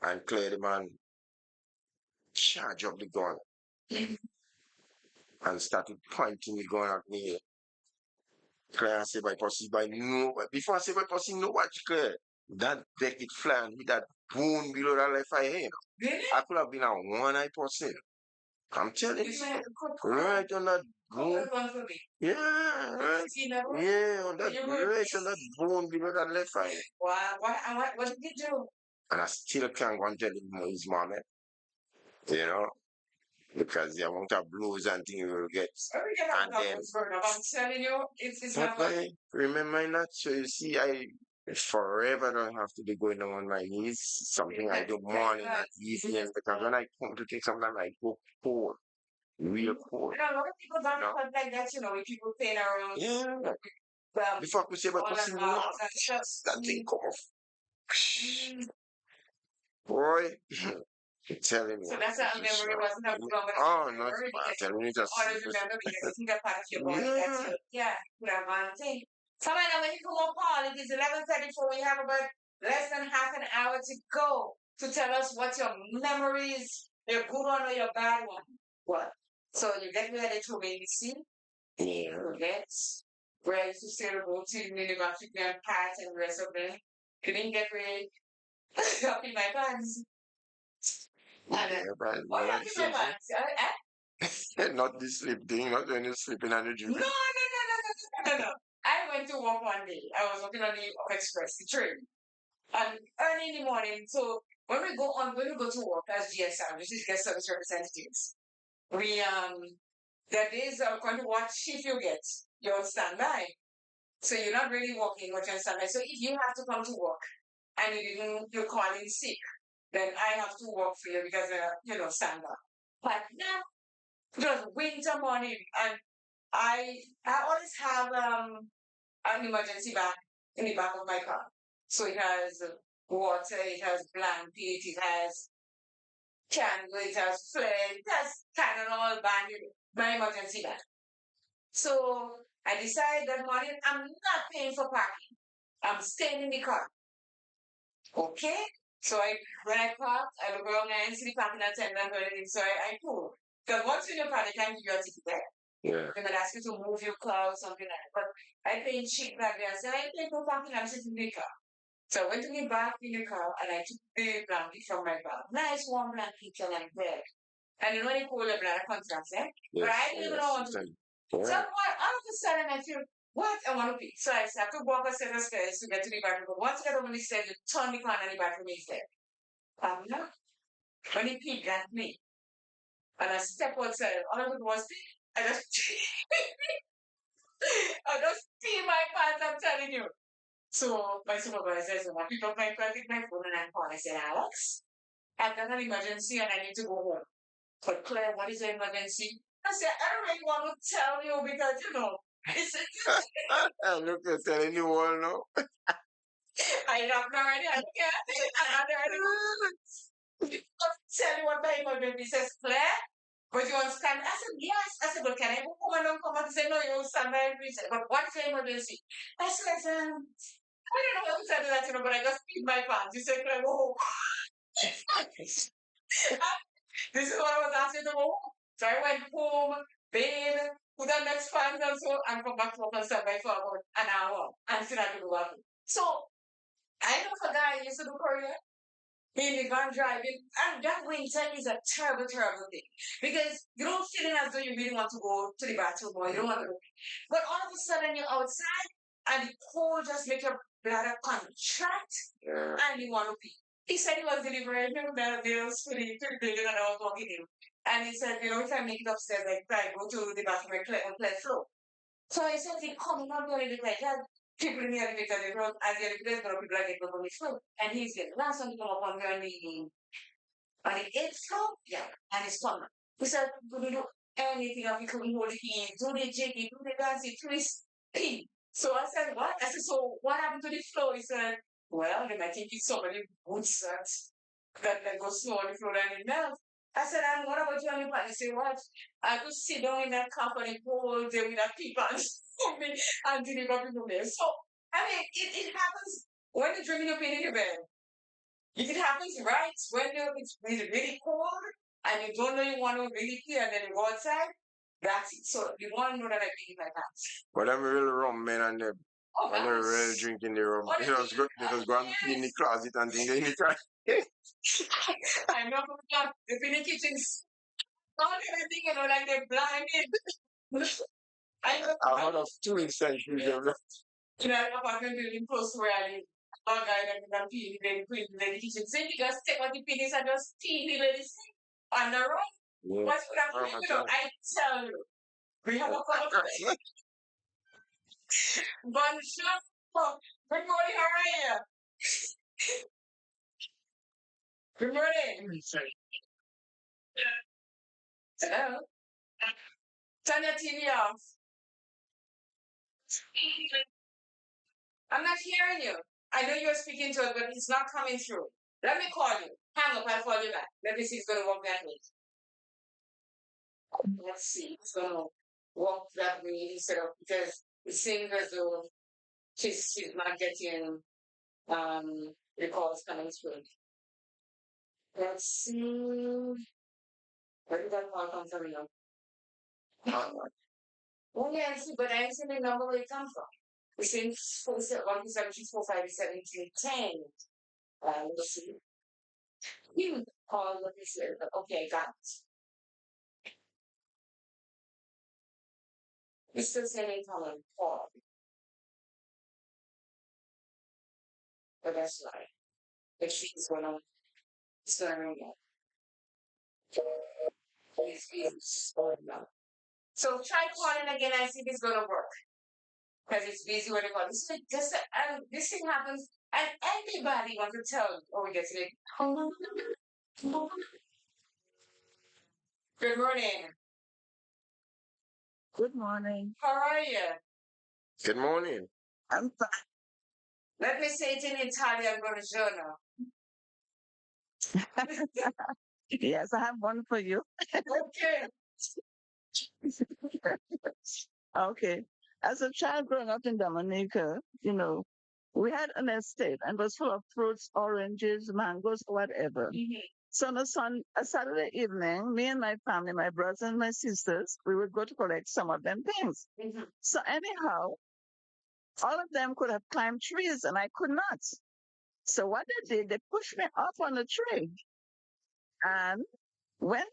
And clear the man charge up the gun and started pointing the gun at me. Clear and say by pussy by no, before I say by pussy no watch clear. That deck it flying with that bone below that left eye hand. I could have been a one-eye person. I'm telling you, right on that bone. Yeah, right. Yeah, on that right on that bone below that left eye. What did you do? And I still can't go and tell him his mom, because the amount of blows and things you will get. And then, I'm telling you, it's but I remember not. So you see, I forever don't have to be going down on my knees. Something I do morning and evening, because when I come to take sometimes I go cold. Real cold. A lot of people don't have like that, with people playing around. Yeah. Before I could say, but pussy no, that thing come off. Boy, I'm telling you. So that's a memory wasn't a good Oh, no, I'm telling you, just. Always remember because it's in that part of your body. That's it. Yeah, could have one thing. So now when you come up, Paul, it is 11:34. We have about less than half an hour to go to tell us what your memories, your good one or your bad one. What? So you get ready to maybe see. Yeah. Forget where I used to stay to go to university and pat and the rest of them. Couldn't get ready. Up in my pants. Yeah, but What up in my pants? not this sleep thing, not when you're sleeping on the dream. No. I went to work one day. I was working on the express, the train. And early in the morning, so when we go to work as GSR, which is guest service representatives, we That is going to what shift you get. You're on standby. So you're not really working, but you're on standby. So if you have to come to work and you're calling sick, then I have to work for you because, standby. But now, just winter morning, and I always have an emergency bag in the back of my car. So it has water, it has blanket, it has candle, it has flare, it has Tylenol band, my emergency bag. So I decided that morning I'm not paying for parking. I'm staying in the car. Okay? So when I parked, I look around and I see the parking attendant or anything. So I pulled. Because once you're in your car, they can't give you a ticket there. Yeah. They're gonna ask you to move your car or something like that. But I paid cheap back there. I said, I paid no parking, I'm sitting in the car. So I went to get back in the car and I took the blanket from my bag. Nice warm blanket and I'm there. And then when you pull the bladder contracts, eh? But I didn't even want to. So all of a sudden I feel, what? I want to pee. So I have to walk a set of stairs to get to the bathroom. But once I get over the stairs, you turn the corner and the bathroom is there. No. When he peed at me, and I step outside, all of it was, I just, I just pee my pants, I'm telling you. So my supervisor said, I picked up my phone, my phone, and I called. I said, Alex, I've got an emergency and I need to go home. But Claire, what is the emergency? I said, I don't really want to tell you because, it's Look, you're telling you all now. I have no idea. I can't. I'll tell you what my emergency says, Claire. But you understand? I said, yes. I said, but can I go home and don't come out and say, no, you understand my emergency? But what's the emergency? I said, I don't know what to tell you that, but I just peed my pants. You said, Claire, go home. This is what I was asking to go home. So I went home, bathed, put on next pants and so, and come back to work and stand by for about an hour and still had to go out. So I know a guy used to do Korea. In the van driving, and that winter is a terrible, terrible thing because you don't feel as though you really want to go to the bathroom or you don't want to go. But all of a sudden you're outside and the cold just makes your bladder contract and you want to pee. He said he was delivering bills to the building and I was walking in. And he said, if I make it upstairs, I go to the bathroom and clear floor. So I said, come on, I'm going to do like that. People in the elevator, they don't, as the elevator, there are people like it on the floor. And he's the last one to come up on the eighth floor. Yeah, and it's coming. We said, we do anything if we couldn't hold the key, do the jiggy, do the dancing, twist, pee. So I said, what? I said, so what happened to the floor? He said, well, then I think it's so many boots that go slow on the floor and it melts. I said, and what about you and your partner? He said, what? I could sit down in that company whole day with that pee pants and deliver people there. So, I mean, it happens when you're drinking your pain in your bed. It happens right when it's really cold and you don't know you want to really pee and then you go outside. That's it. So you want to know that I pee my pants. But I'm real rum, man, and when they're really drinking the rum, they just go and pee in the closet and think they in the closet. I know the Philly kitchens, not everything, like they're blinded. I know. I've heard of 2 instances of that. An apartment building close to where I live. A guy that can pee in the kitchen sink, he just take out the penis and just pee in the lady sink on the road. Yeah. What's what I'm I tell you. We have a conversation. Bonjour. Good morning, how are you? Good morning. Hello. Turn your TV off. I'm not hearing you. I know you're speaking to it, but it's not coming through. Let me call you. Hang up, I'll call you back. Let me see if it's going to work that way. Let's see. It's going to work that way instead of, because it seems as though she's not getting the calls coming through. Let's see. Where did that call come from now? Oh, yeah, I see, but I see the number where it comes from. It seems 1-2-7-2-4-5-17-10. Let's see. Call, let me see. Okay, got it. It's still saying color call. But that's right. If she's gonna ring it. Please, please, no. So try calling again and see if it's gonna work. Because it's busy when they call. So just this thing happens and anybody wants to tell you, oh we get to it. Good morning. Good morning. How are you? Good morning. I'm fine. Let me say it in Italian, buongiorno. Yes, I have one for you. Okay. Okay. As a child growing up in Dominica, we had an estate and it was full of fruits, oranges, mangoes, whatever. So on a Saturday evening, me and my family, my brothers and my sisters, we would go to collect some of them things. So anyhow, all of them could have climbed trees and I could not. So what they did, they pushed me up on the tree. And when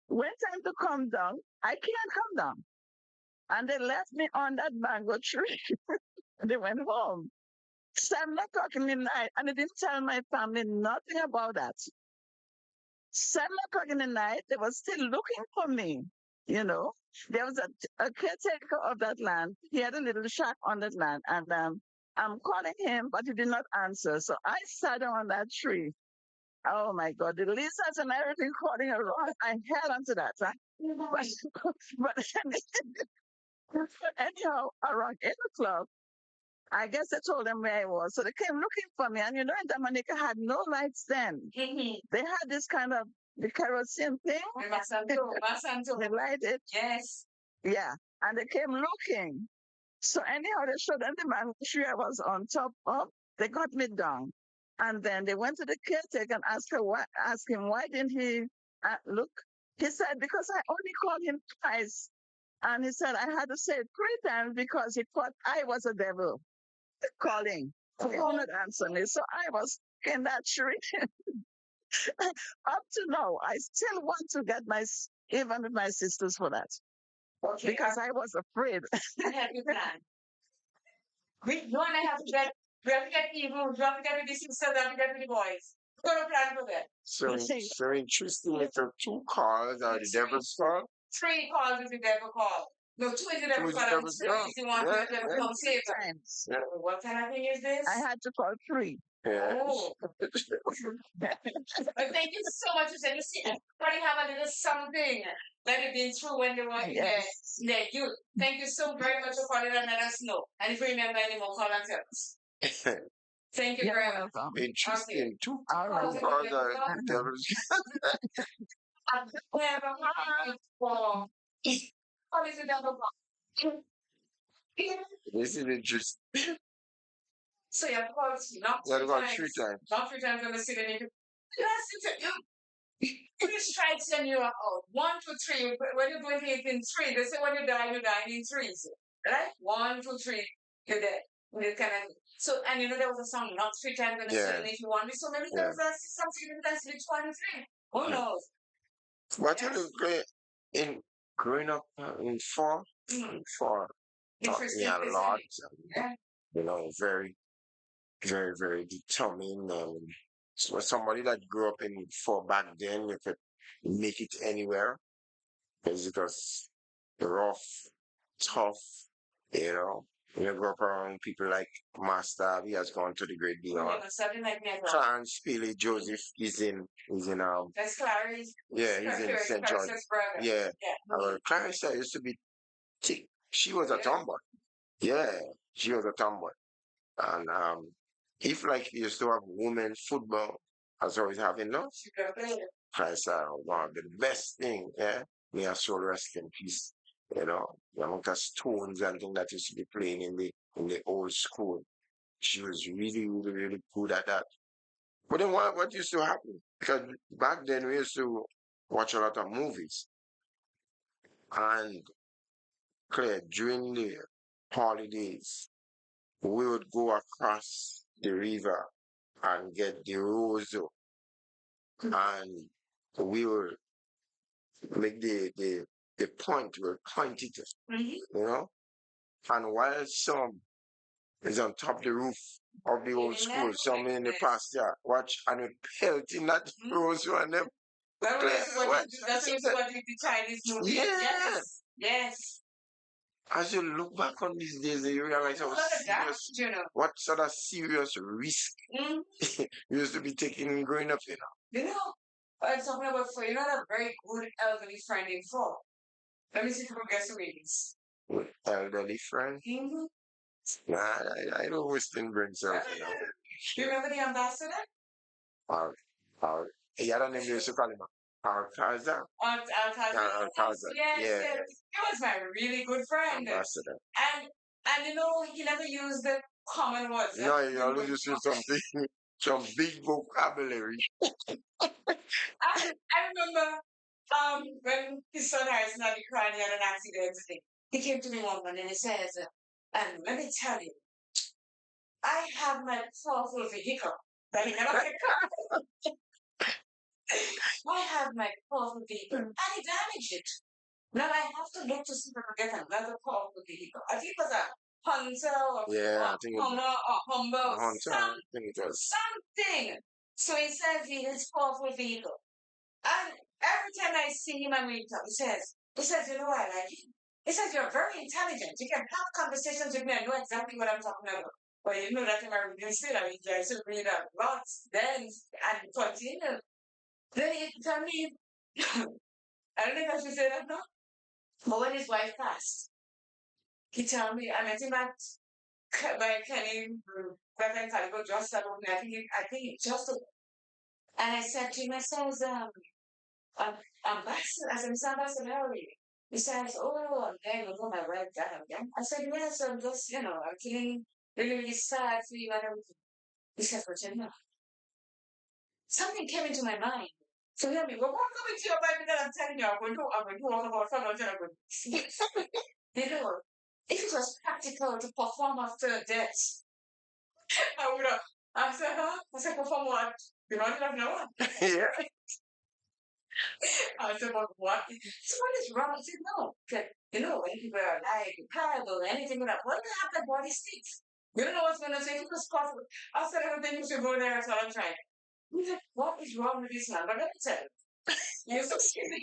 when time to come down, I can't come down. And they left me on that mango tree. They went home. 7 o'clock in the night, and they didn't tell my family nothing about that. 7 o'clock in the night, they were still looking for me. You know, there was a caretaker of that land. He had a little shack on that land, and I'm calling him, but he did not answer. So I sat on that tree. Oh my God, the lizards and everything crawling around. I held onto that. Huh? But anyhow, around 8 o'clock, I guess I told them where I was. So they came looking for me. And in Dominica had no lights then. They had this kind of the kerosene thing. They lighted. Yes. Yeah. And they came looking. So anyhow, they showed them the man tree I was on top of. They got me down. And then they went to the caretaker and asked him, why didn't he look? He said, because I only called him twice. And he said, I had to say it 3 times because he thought I was a devil calling. He would not answer me. So I was in that tree. Up to now, I still want to get even with my sisters for that. Okay. Because I was afraid. I have your plan. We don't have to get we have to get people, we have to get with the sisters, we have to get with the boys. We're gonna plan for that. So interesting. It's a 2 calls are the devil's call. 3 calls is the devil call. No, 2 is the devil Two is the call and devil's 3 call. is the one Yeah, that yeah. comes later. Times. Yeah. What kind of thing is this? I had to call 3. Yeah. Oh. But thank you so much for saying, you see, everybody have a little something that they've been through when they were Yes. in their youth. Thank you so very much for calling and let us know. And if you remember any more, call and tell us. Thank you You're very much. welcome. Interesting. Two All right. calls are the devil's. I've never heard before. What is the devil call? This is interesting. So you have to call not You 3 got times. 3 times. Not 3 times on the city. Listen to you. 3 strikes and you're out. 1, 2, 3. When you're doing it in 3, they say when you die in 3s. Right? 1, 2, 3, you're dead. You kind of, so, and there was a song, not 3 times on the Yeah. city if you want me. So maybe Yeah. there's something that's between 2 and 3. Who knows? What in growing up in four taught me a lot. Yeah. Very, very, very determined. So somebody that grew up in four back then, you could make it anywhere because it was rough, tough. You know, you grew up around people like Master. He has gone to the great beyond. Yeah, something like that. Clarence Peely Joseph is in That's Clarice. yeah, he's in St. John. Clarice's brother. Yeah. Yeah. Clarence used to be thick. She was a tomboy. Yeah, she was a tomboy. And if like you used to have women football, as always having no, She could have played it. Christ, one of the best thing, yeah. May her soul rest in peace. The amount of stones and things that used to be playing in the old school. She was really, really, really good at that. But then what used to happen? Because back then we used to watch a lot of movies. And Claire, during the holidays, we would go across the river and get the roso, and we would make the point, we'll point it, and while some is on top of the roof of the old school, some in the past, yeah, watch and we pelting that roso and them. That's what the Chinese movie. Yeah. Yes. Yes. As you look back on these days, you realize how serious, what sort of serious risk you used to be taking growing up, You know, I'm talking about for you know a very good elderly friend in fall. Let me see if we can guess who it is. Elderly friend? Nah, I don't Western bring self, Do you remember the ambassador? Al, Al, he had a name you used to call him. Alcazar? Alcazar. Yes, Yeah. yes. He was my really good friend. Ambassador. And you know, he never used the common words. No, he always used to use some big vocabulary. I remember when his son Harrison had been crying, he had an accident. He came to me one morning and he says, and let me tell you, I have my powerful vehicle. That he never picked up. I have my powerful vehicle and he damaged it. Now I have to look to see if I can get another powerful vehicle. I think it was a Hunter or Yeah, I think it was Hummer or Humber a or Hunter. I think it was. something. So he says he has powerful vehicle. And every time I see him and we talk, he says, you know what I like him? He says, you're very intelligent. You can have conversations with me and know exactly what I'm talking about. But you know that I'm a reading still, I mean, I should read a lot, then, and continue. Then he tell me, I don't think I should say that now. But when his wife passed, he told me, I met him at by Kenny, Reverend Calico, just about me. I think he just, and I said to him, I says, ambassador, I said, Mr. Ambassador, how are you? He says, oh, I'm getting over my right down again. I said, yes, I'm just, I'm feeling really, really sad for you and everything. He says, but you know, something came into my mind. So hear me, well, what coming to your mind that I'm telling you, I'm going to walk about something I'm going to see. You know, if it was practical to perform after death, I would have. I said, huh? I said, perform what? You don't have no one. Yeah. I said, but what? So what is wrong? I said, no. That, when people are alive, parable, anything like that, what the heck that body stinks? You don't know what's going to say. If it was possible, I said, everything you should go there, so I'm trying. He said, what is wrong with this man? But let me tell you. You're so skinny.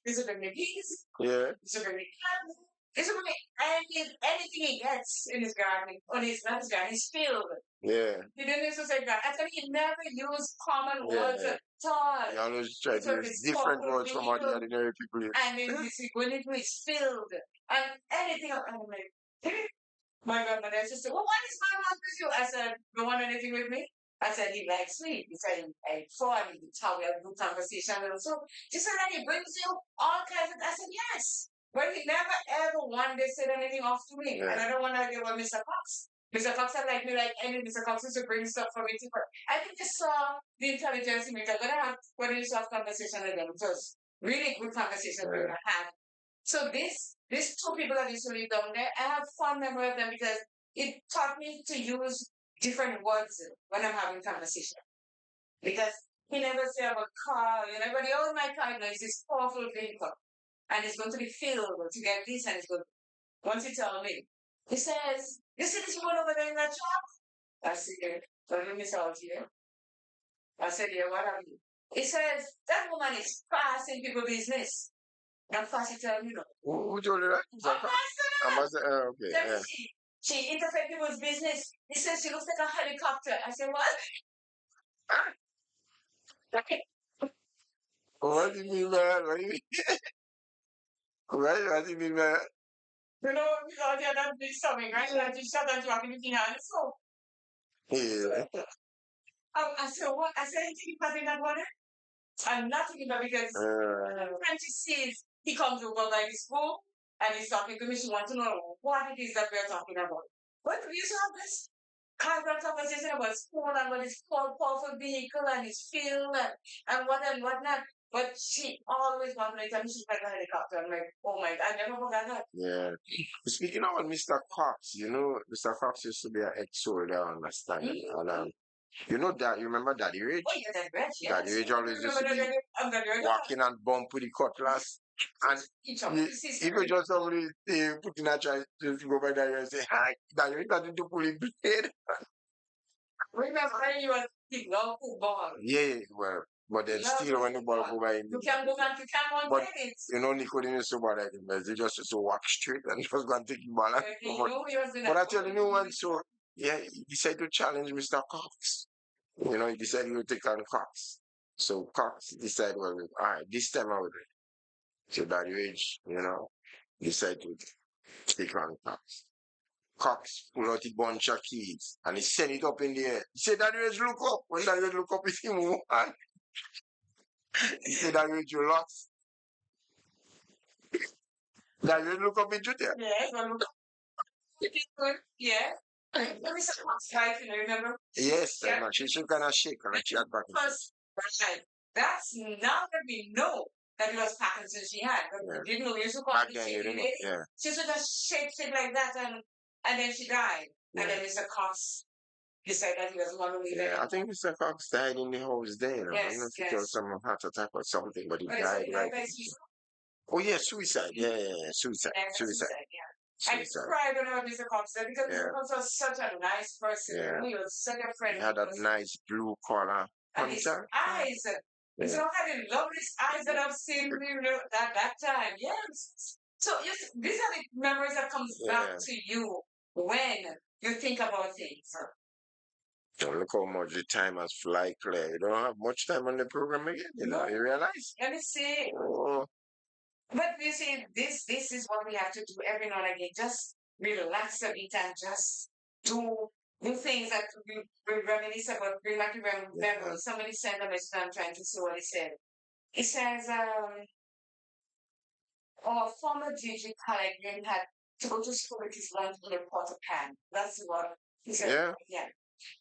This is the peas. Yeah. This is the carrots. This is anything he gets in his garden, on his not his garden, his field. Yeah. He didn't use to say God. I said he never used common Yeah. words at all. He always tried So to use different words from what the ordinary people use. And then you see, going into his field and anything else. And I'm like, my grandmother used to say, well, what is my mouth with you? I said, don't want anything with me? I said, he likes me. He said, I thought we talk, we have a good conversation. And so she said, and he brings you all kinds of, I said, yes. But he never ever one day said anything off to me. Yeah. And I don't want to argue about Mr. Cox. Mr. Cox had like me like any Mr. Cox used to bring stuff for me to work. I think they saw the intelligence in me. I'm going to have one of these soft conversation with them. It was really good conversation we're going to have. So these two people that used to live down there, I have fond memory of them because it taught me to use different words when I'm having conversation. Because he never say about car, but he owns my car, it's this powerful vehicle. And it's going to be filled to get this and it's good. Once he told me, he says, you see this woman over there in that shop? I said, don't let me out here. I said, yeah, what have you? He says, that woman is fast in people business. I'm fast to tell you. Who told you that? Ambassador. Okay. Yeah. She interfered people's business. He says she looks like a helicopter. I said, what? What do you mean by that? What do you mean? What do you mean by that? Because you're not doing something, right? Like you shut down to activity and so. Yeah. I said, what? I said, you think you're passing that water? I'm not thinking about because when she sees he comes over by the school and he's talking to me, she wants to know what it is that we're talking about. What we used to have this casual conversation about school and what is called powerful vehicle and his field and what not. But she always wanted to tell me she's like a helicopter. I'm like, oh my God, I never forgot that. Yeah. Speaking of Mr. Cox, Mr. Cox used to be an ex-soldier on the stand. And you know that you remember Daddy Rage? Oh yeah, Daddy Rage, yes. Daddy Rage always used to be walking and bump with the cutlass. And he could just somebody put in a try to go by Daddy Rage and say, hi, Daddy Rage got into pulling blade. Remember when you was kicking out football? Yeah, well, But then Love still, when the ball it. go by him, You can go back, you can go and but get it. you know, Nico didn't so bad like him. He just used to walk straight and just go and take the ball. And He but, knew he was doing but I that. tell you, no one, so yeah, he decided to challenge Mr. Cox. You know, he decided he would take on Cox. So Cox decided, well, all right, this time I would. So that age, you know, decided to take on Cox. Cox pull out a bunch of keys and he sent it up in the air. He said, that age look up. When that age look up, it's him. And he said, that age you lost. That age look up into there. Yes, well, look. Yeah. Let me say, wife, you know, remember? Yes, Yeah. and she should kind of shake and she had back. First, right. That's now that we know that it was Parkinson's she had, but Yeah. we didn't know. We used to call Back it then, you shaky didn't know. lady. Yeah. She used to just shake like that, and then she died. And Yeah. then Mr. Cox decided that he doesn't want to leave Yeah, I anymore. think Mr. Cox died in the house then. I don't know Yes, if it was yes. some heart attack or something, but he But it's died like right. by suicide. Oh, yeah, suicide. Yeah, suicide. Yeah, Suicide. yeah. I Suicide. cried when I heard Mr. Cox said because Yeah. Mr. Cox was such a nice person. Yeah. He was such a friend. He had that nice blue collar. And his Hunter. eyes. Yeah. So I had the loveliest eyes that I've seen you know, at that time. Yes. So yes, these are the memories that comes back Yeah. to you when you think about things. So look how much the time has fly clear. You don't have much time on the program again, you know, you realize? Let me see. Oh, But you see, this is what we have to do every now and again. Just relax a bit and just do things that we reminisce about, bring back the memory. Somebody sent a message. I'm trying to see what he said. He says, our former DJ colleague had to go to school with his lunch in a porta pan. That's what he said. yeah. Yeah.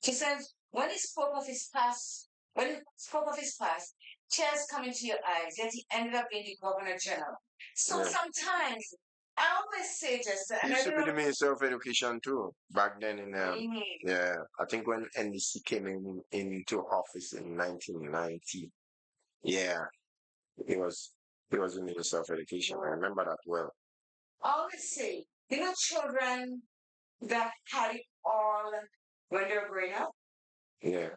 He says, when he spoke of his past, tears come into your eyes, yet he ended up being the governor general. So Yeah. sometimes I always say, Jester, He and I used to don't be the know. Minister of Education too, back then in Mhm. yeah, I think when NDC came into office in 1990. Yeah, he was the Minister of Education. I remember that well. I always say, you know, children that had it all when they were growing up, Yeah.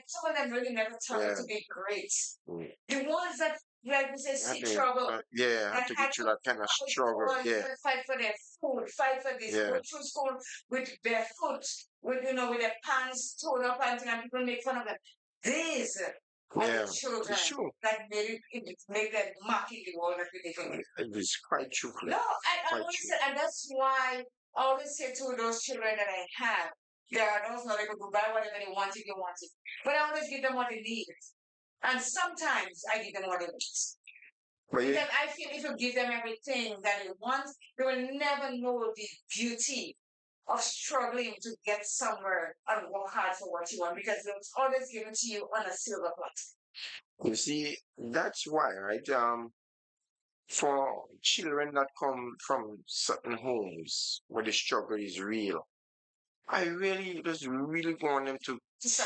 some of them really never turned out Yeah. to be great. Mm. The ones that, like we say, Had see to, trouble, yeah, had that to had get through to that kind of fight struggle. for, Yeah. fight for their food, fight for this, Yeah. go through school with their foot, with with their pants torn up and people make fun of them. These are Yeah. the children It's true. that make them mocking the world that we live in. It is quite true. No, I always say, and that's why I always say to those children that I have, yeah, those not able to buy whatever they want if they want it. But I always give them what they need. And sometimes I give them what they need. But yeah, Because I feel if you give them everything that they want, they will never know the beauty of struggling to get somewhere and work hard for what you want because it's always given to you on a silver platter. you see, that's why, right? For children that come from certain homes where the struggle is real, I really just really want them to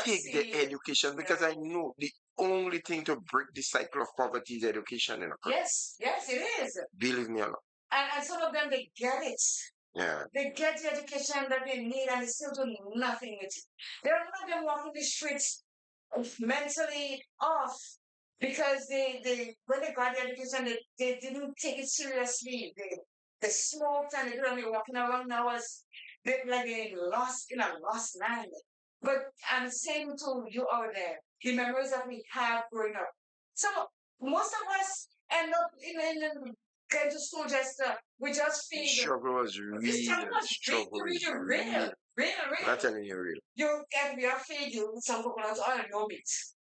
take the education because I know the only thing to break the cycle of poverty is education. You know? Yes, it is. Believe me or not. And some of them, they get it. Yeah. They get the education that they need and they still do nothing with it. There are not them walking the streets mentally off because they when they got the education, they didn't take it seriously. They smoked and they're only walking around now as like they lost in a lost land. But I'm saying to you out there, the memories that we have growing up. So most of us end up in going to school just we just The feel struggle was real. the struggle was Struggle is real. I'm telling you, real. You get me a feed you with some coconut oil and no meat.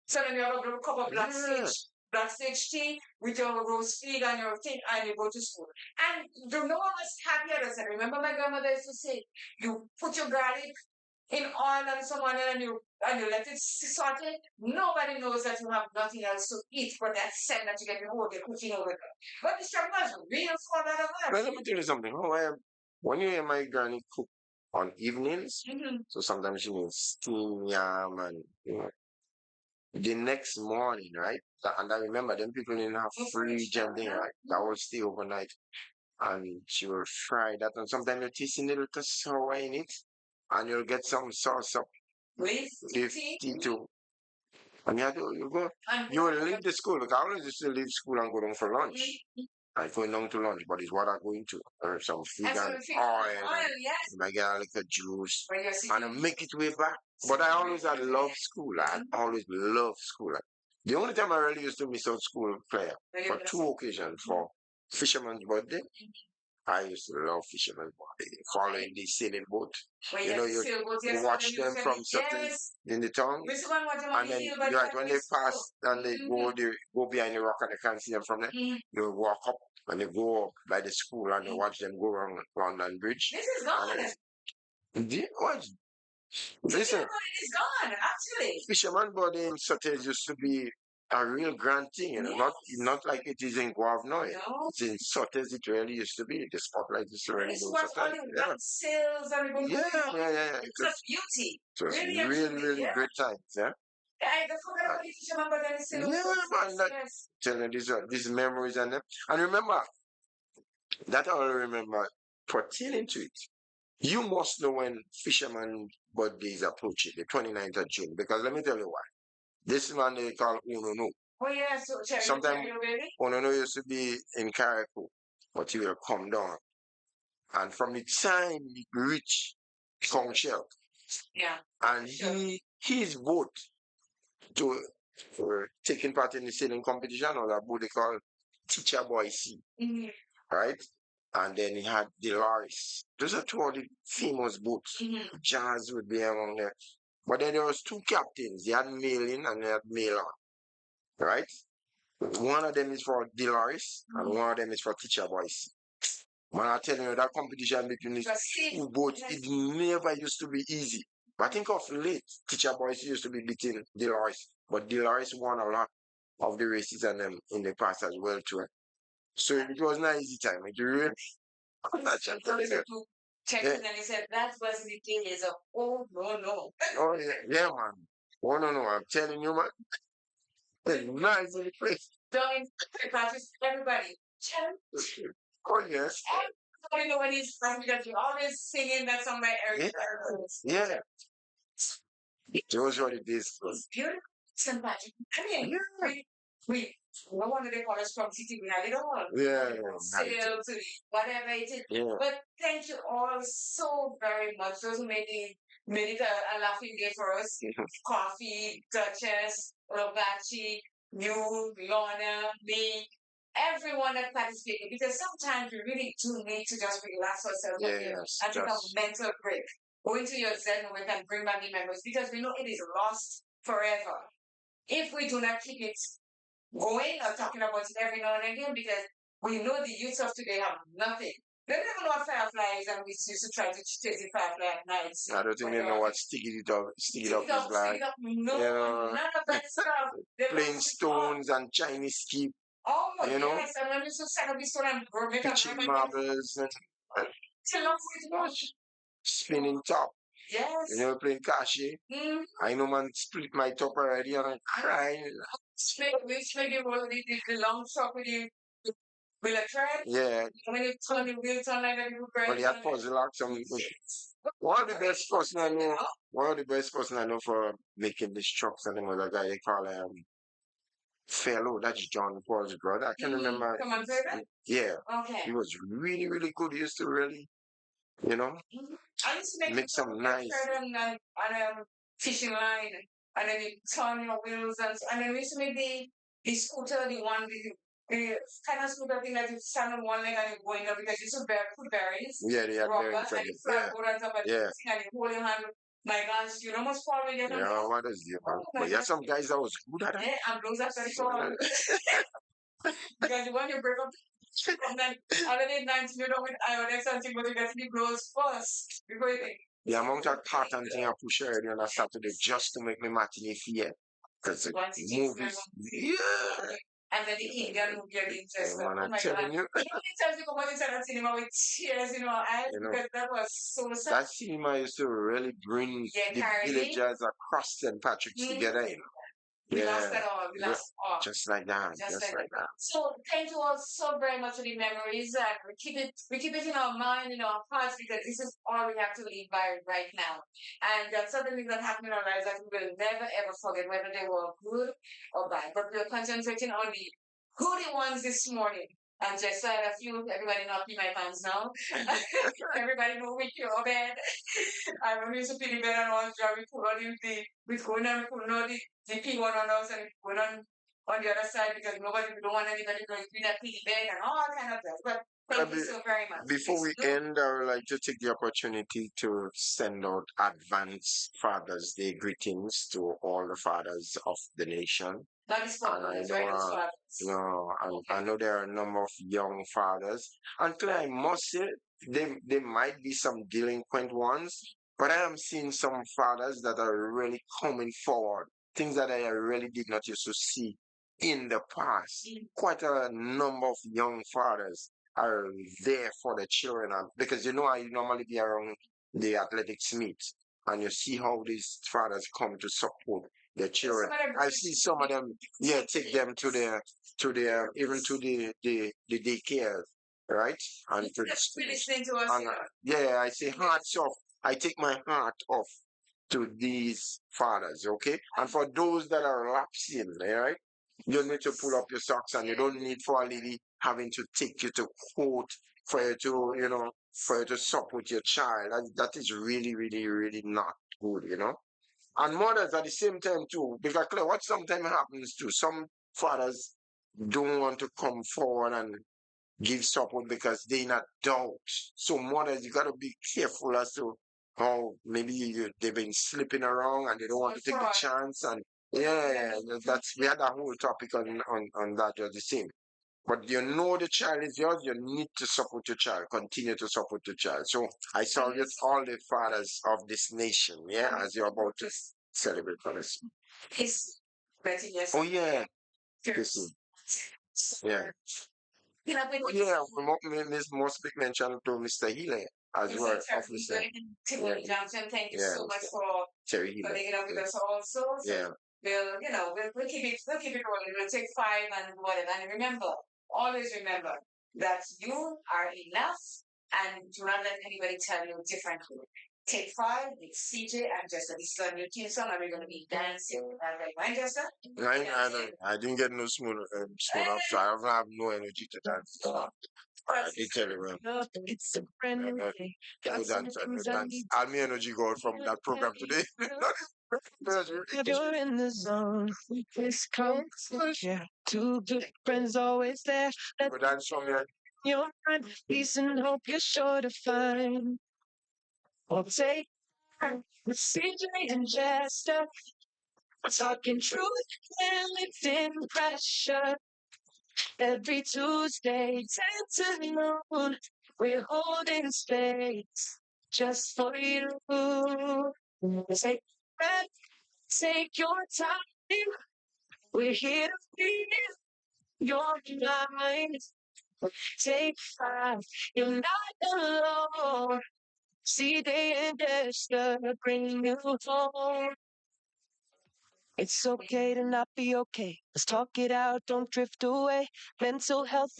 So then you have a little cup of Yeah. black sage tea with your rose feed and your thing, and you go to school. And no one was happier than that. Remember my grandmother used to say, you put your garlic in oil and someone and you let it saute. Nobody knows that you have nothing else to eat but that scent that you get in the whole day cooking over there. But the struggle was real for that of Well, us. let me tell you something. When you hear my granny cook on evenings, so sometimes she makes steam yam and the next morning, right? And I remember them people didn't have fridge and thing, right? That will stay overnight. And she will fry that. And sometimes you taste a little sour in it. And you'll get some sauce up. With With tea too. And you go, you will leave the school. Look, I always used to leave school and go down for lunch. I going down to lunch, but it's what I'm going to. Or some fig and oil, yes. and I get a little juice, and I make it way back. But I always had loved school. I always loved school. The only time I really used to miss out school player for 2 occasions for fisherman's birthday. I used to love fishermen following the sailing boat. You know, you watch them from certain in the town, and then right when they pass and they go behind the rock and they can't see them from there. You walk up and they go up by the school and you watch them go around London Bridge. This is gone. What? Listen, It is gone, actually. fisherman body in Sutton used to be a real grand thing, you know, not like it is in Guave now. No. It's in Sutton it really used to be. The spotlight used to really This go was Sutton. only one sails and Yeah. It's a beauty. It was Really, really, actually, really yeah. great times, yeah. I forgot about the fisherman, but then sail. Yeah, man, that Yes. telling these memories and them. And remember, that I remember pertaining to it. You must know when fisherman birthday is approaching, the 29th of June, because let me tell you why. This man they call Unono. Oh, yeah, so Sometimes Unono used to be in Carriacou, but he will come down. And from the time he reach Conchel, yeah, and his boat to for taking part in the sailing competition, or that boat they call Teacher Boy C, right? And then he had Delaris. Those are two of the famous boats. Jazz would be among there. But then there was two captains. They had male in and they had male on, right? One of them is for Delaris and one of them is for Teacher Boys. Man, I tell you, that competition between these two boats, it never used to be easy. But I think of late, Teacher Boys used to be beating Delaris. But Delaris won a lot of the races and them in the past as well too. So it was not easy time. It really, I'm not telling you. Checked and he said that was the thing is oh no. Oh yeah, man. Oh no, I'm telling you, man. It's nice in the place. Don't practice everybody. Oh yes. Everybody know when he's from because you're always singing that song by Eric. Yeah. Those were the days. It's beautiful. Somebody. I mean, we no wonder they call us from city. We had it all. Yeah. Still to whatever it is. Yeah. But thank you all so very much. Those who made it a laughing day for us. Coffee, Duchess, Rogachi, you, Lorna, me, everyone that participated. Because sometimes we really do need to just relax ourselves and take a mental break. Go into your Zen moment and bring back the memories because we know it is lost forever. If we do not keep it going or talking about it every now and again, because we know the youth of today have nothing. They don't even know what fireflies and we used to try to chase the firefly at night. I don't think they know what stick it up is like. No, none of that stuff. Playing stones and Chinese keep. Oh, you know? Yes, and when we used to set up the stone and make pitching marbles and spinning top. Yes. You know, playing kashi. I know man split my top already and I'm crying. We split the long top with the wheel of thread. Yeah. When you turn the wheel turn like that, you break. But that puzzle like some one of the best person I know. One of the best person I know for making these trucks and another guy they call Fellow, that's John Paul's brother. I can't remember. Come on, baby. Yeah. Okay. He was really, really good. He used to really, you know, I used to make some nice on a fishing line, and then you turn your wheels, and then we used to make the scooter, the kind of scooter thing that you stand on one leg and you go in there because you used to put berries. Yeah, they had berries. And you flat board on top of and you hold your hand. My gosh, you almost fall when you're done. Yeah, what is it, man? But yeah, some guys that was good at it. Yeah, and those are very short. Because when you break up, and then already 19, you don't with iron something, but you get to be blows first before you think. The amount of carton thing I push already on a Saturday just to make me matinee fear. Because the movies, yeah. And then the Indian movie are interesting. Man, I'm telling you. You know, many times we come out inside that cinema with tears in our eyes because that was so sad. That cinema used to really bring the villagers across St. Patrick's together, you know. We lost Yeah. that all. We lost all. Just like that. Just like that. So thank you all so very much for the memories, and we keep it in our mind, in our hearts, because this is all we have to live by right now. And that's certain things that happen in our lives that we will never ever forget, whether they were good or bad. But we're concentrating on the goody ones this morning. And just said a few, everybody not be my fans now. Everybody know we your bed. I when we used to pee the bed and all job, we put on we going on, we put on the P1 on us and we put on the other side because nobody we don't want anybody going to that pee bed and all kind of that. But thank you so very much. Before we end, I would like to take the opportunity to send out advance Father's Day greetings to all the fathers of the nation. That is And I fathers, know, right? It's fathers. I know there are a number of young fathers. And I must say, there might be some delinquent ones, but I am seeing some fathers that are really coming forward. Things that I really did not used to see in the past. Quite a number of young fathers are there for the children. Because I normally be around the athletics meets and you see how these fathers come to support their children. I see some of them, take them to their even to the daycare, right? And to Listening to us. and I say hearts off. I take my heart off to these fathers, okay? And for those that are lapsing, right? You need to pull up your socks and you don't need for a lady having to take you to court for you to, for you to support your child. That is really, really, really not good. And mothers at the same time too, because what sometimes happens to some fathers don't want to come forward and give support because they're not doubt. So mothers, you gotta be careful as to how maybe they've been slipping around and they don't want to take the chance. And that's we had a whole topic on that just the same. But the child is yours, you need to support your child, continue to support your child. So I salute all the fathers of this nation, as you're about to celebrate Father's Day. His Betty, yes. Oh yeah, Chrissy. Yeah. Miss most big mention to Mr. Healy as well, officer. Timothy Johnson, thank you so much for Terry Healy. putting it up with us also. So we'll keep it rolling. We'll take 5 and whatever. And remember, always remember that you are enough and do not let anybody tell you differently. Take 5 with CJ and Jester. This is a new team song and we're going to be dancing. Right, Jester? I didn't get no smooth up, so I don't have no energy to dance. I did tell you, man. It's a brand new day. No Got some dance, things no I dance. need All my energy going from that program today. if you're in the zone. This comes, yeah. Two good friends always there. Let Go dance from here. your mind peace and hope you're sure to find. We'll take time with CJ and Jester. Talking truth and lifting pressure. Every Tuesday, 10 to noon, we're holding space just for you. Take a breath, take your time. We're here to feel your mind. Take 5, you're not alone. See, they and Esther bring you home. It's okay to not be okay. Let's talk it out, don't drift away. Mental health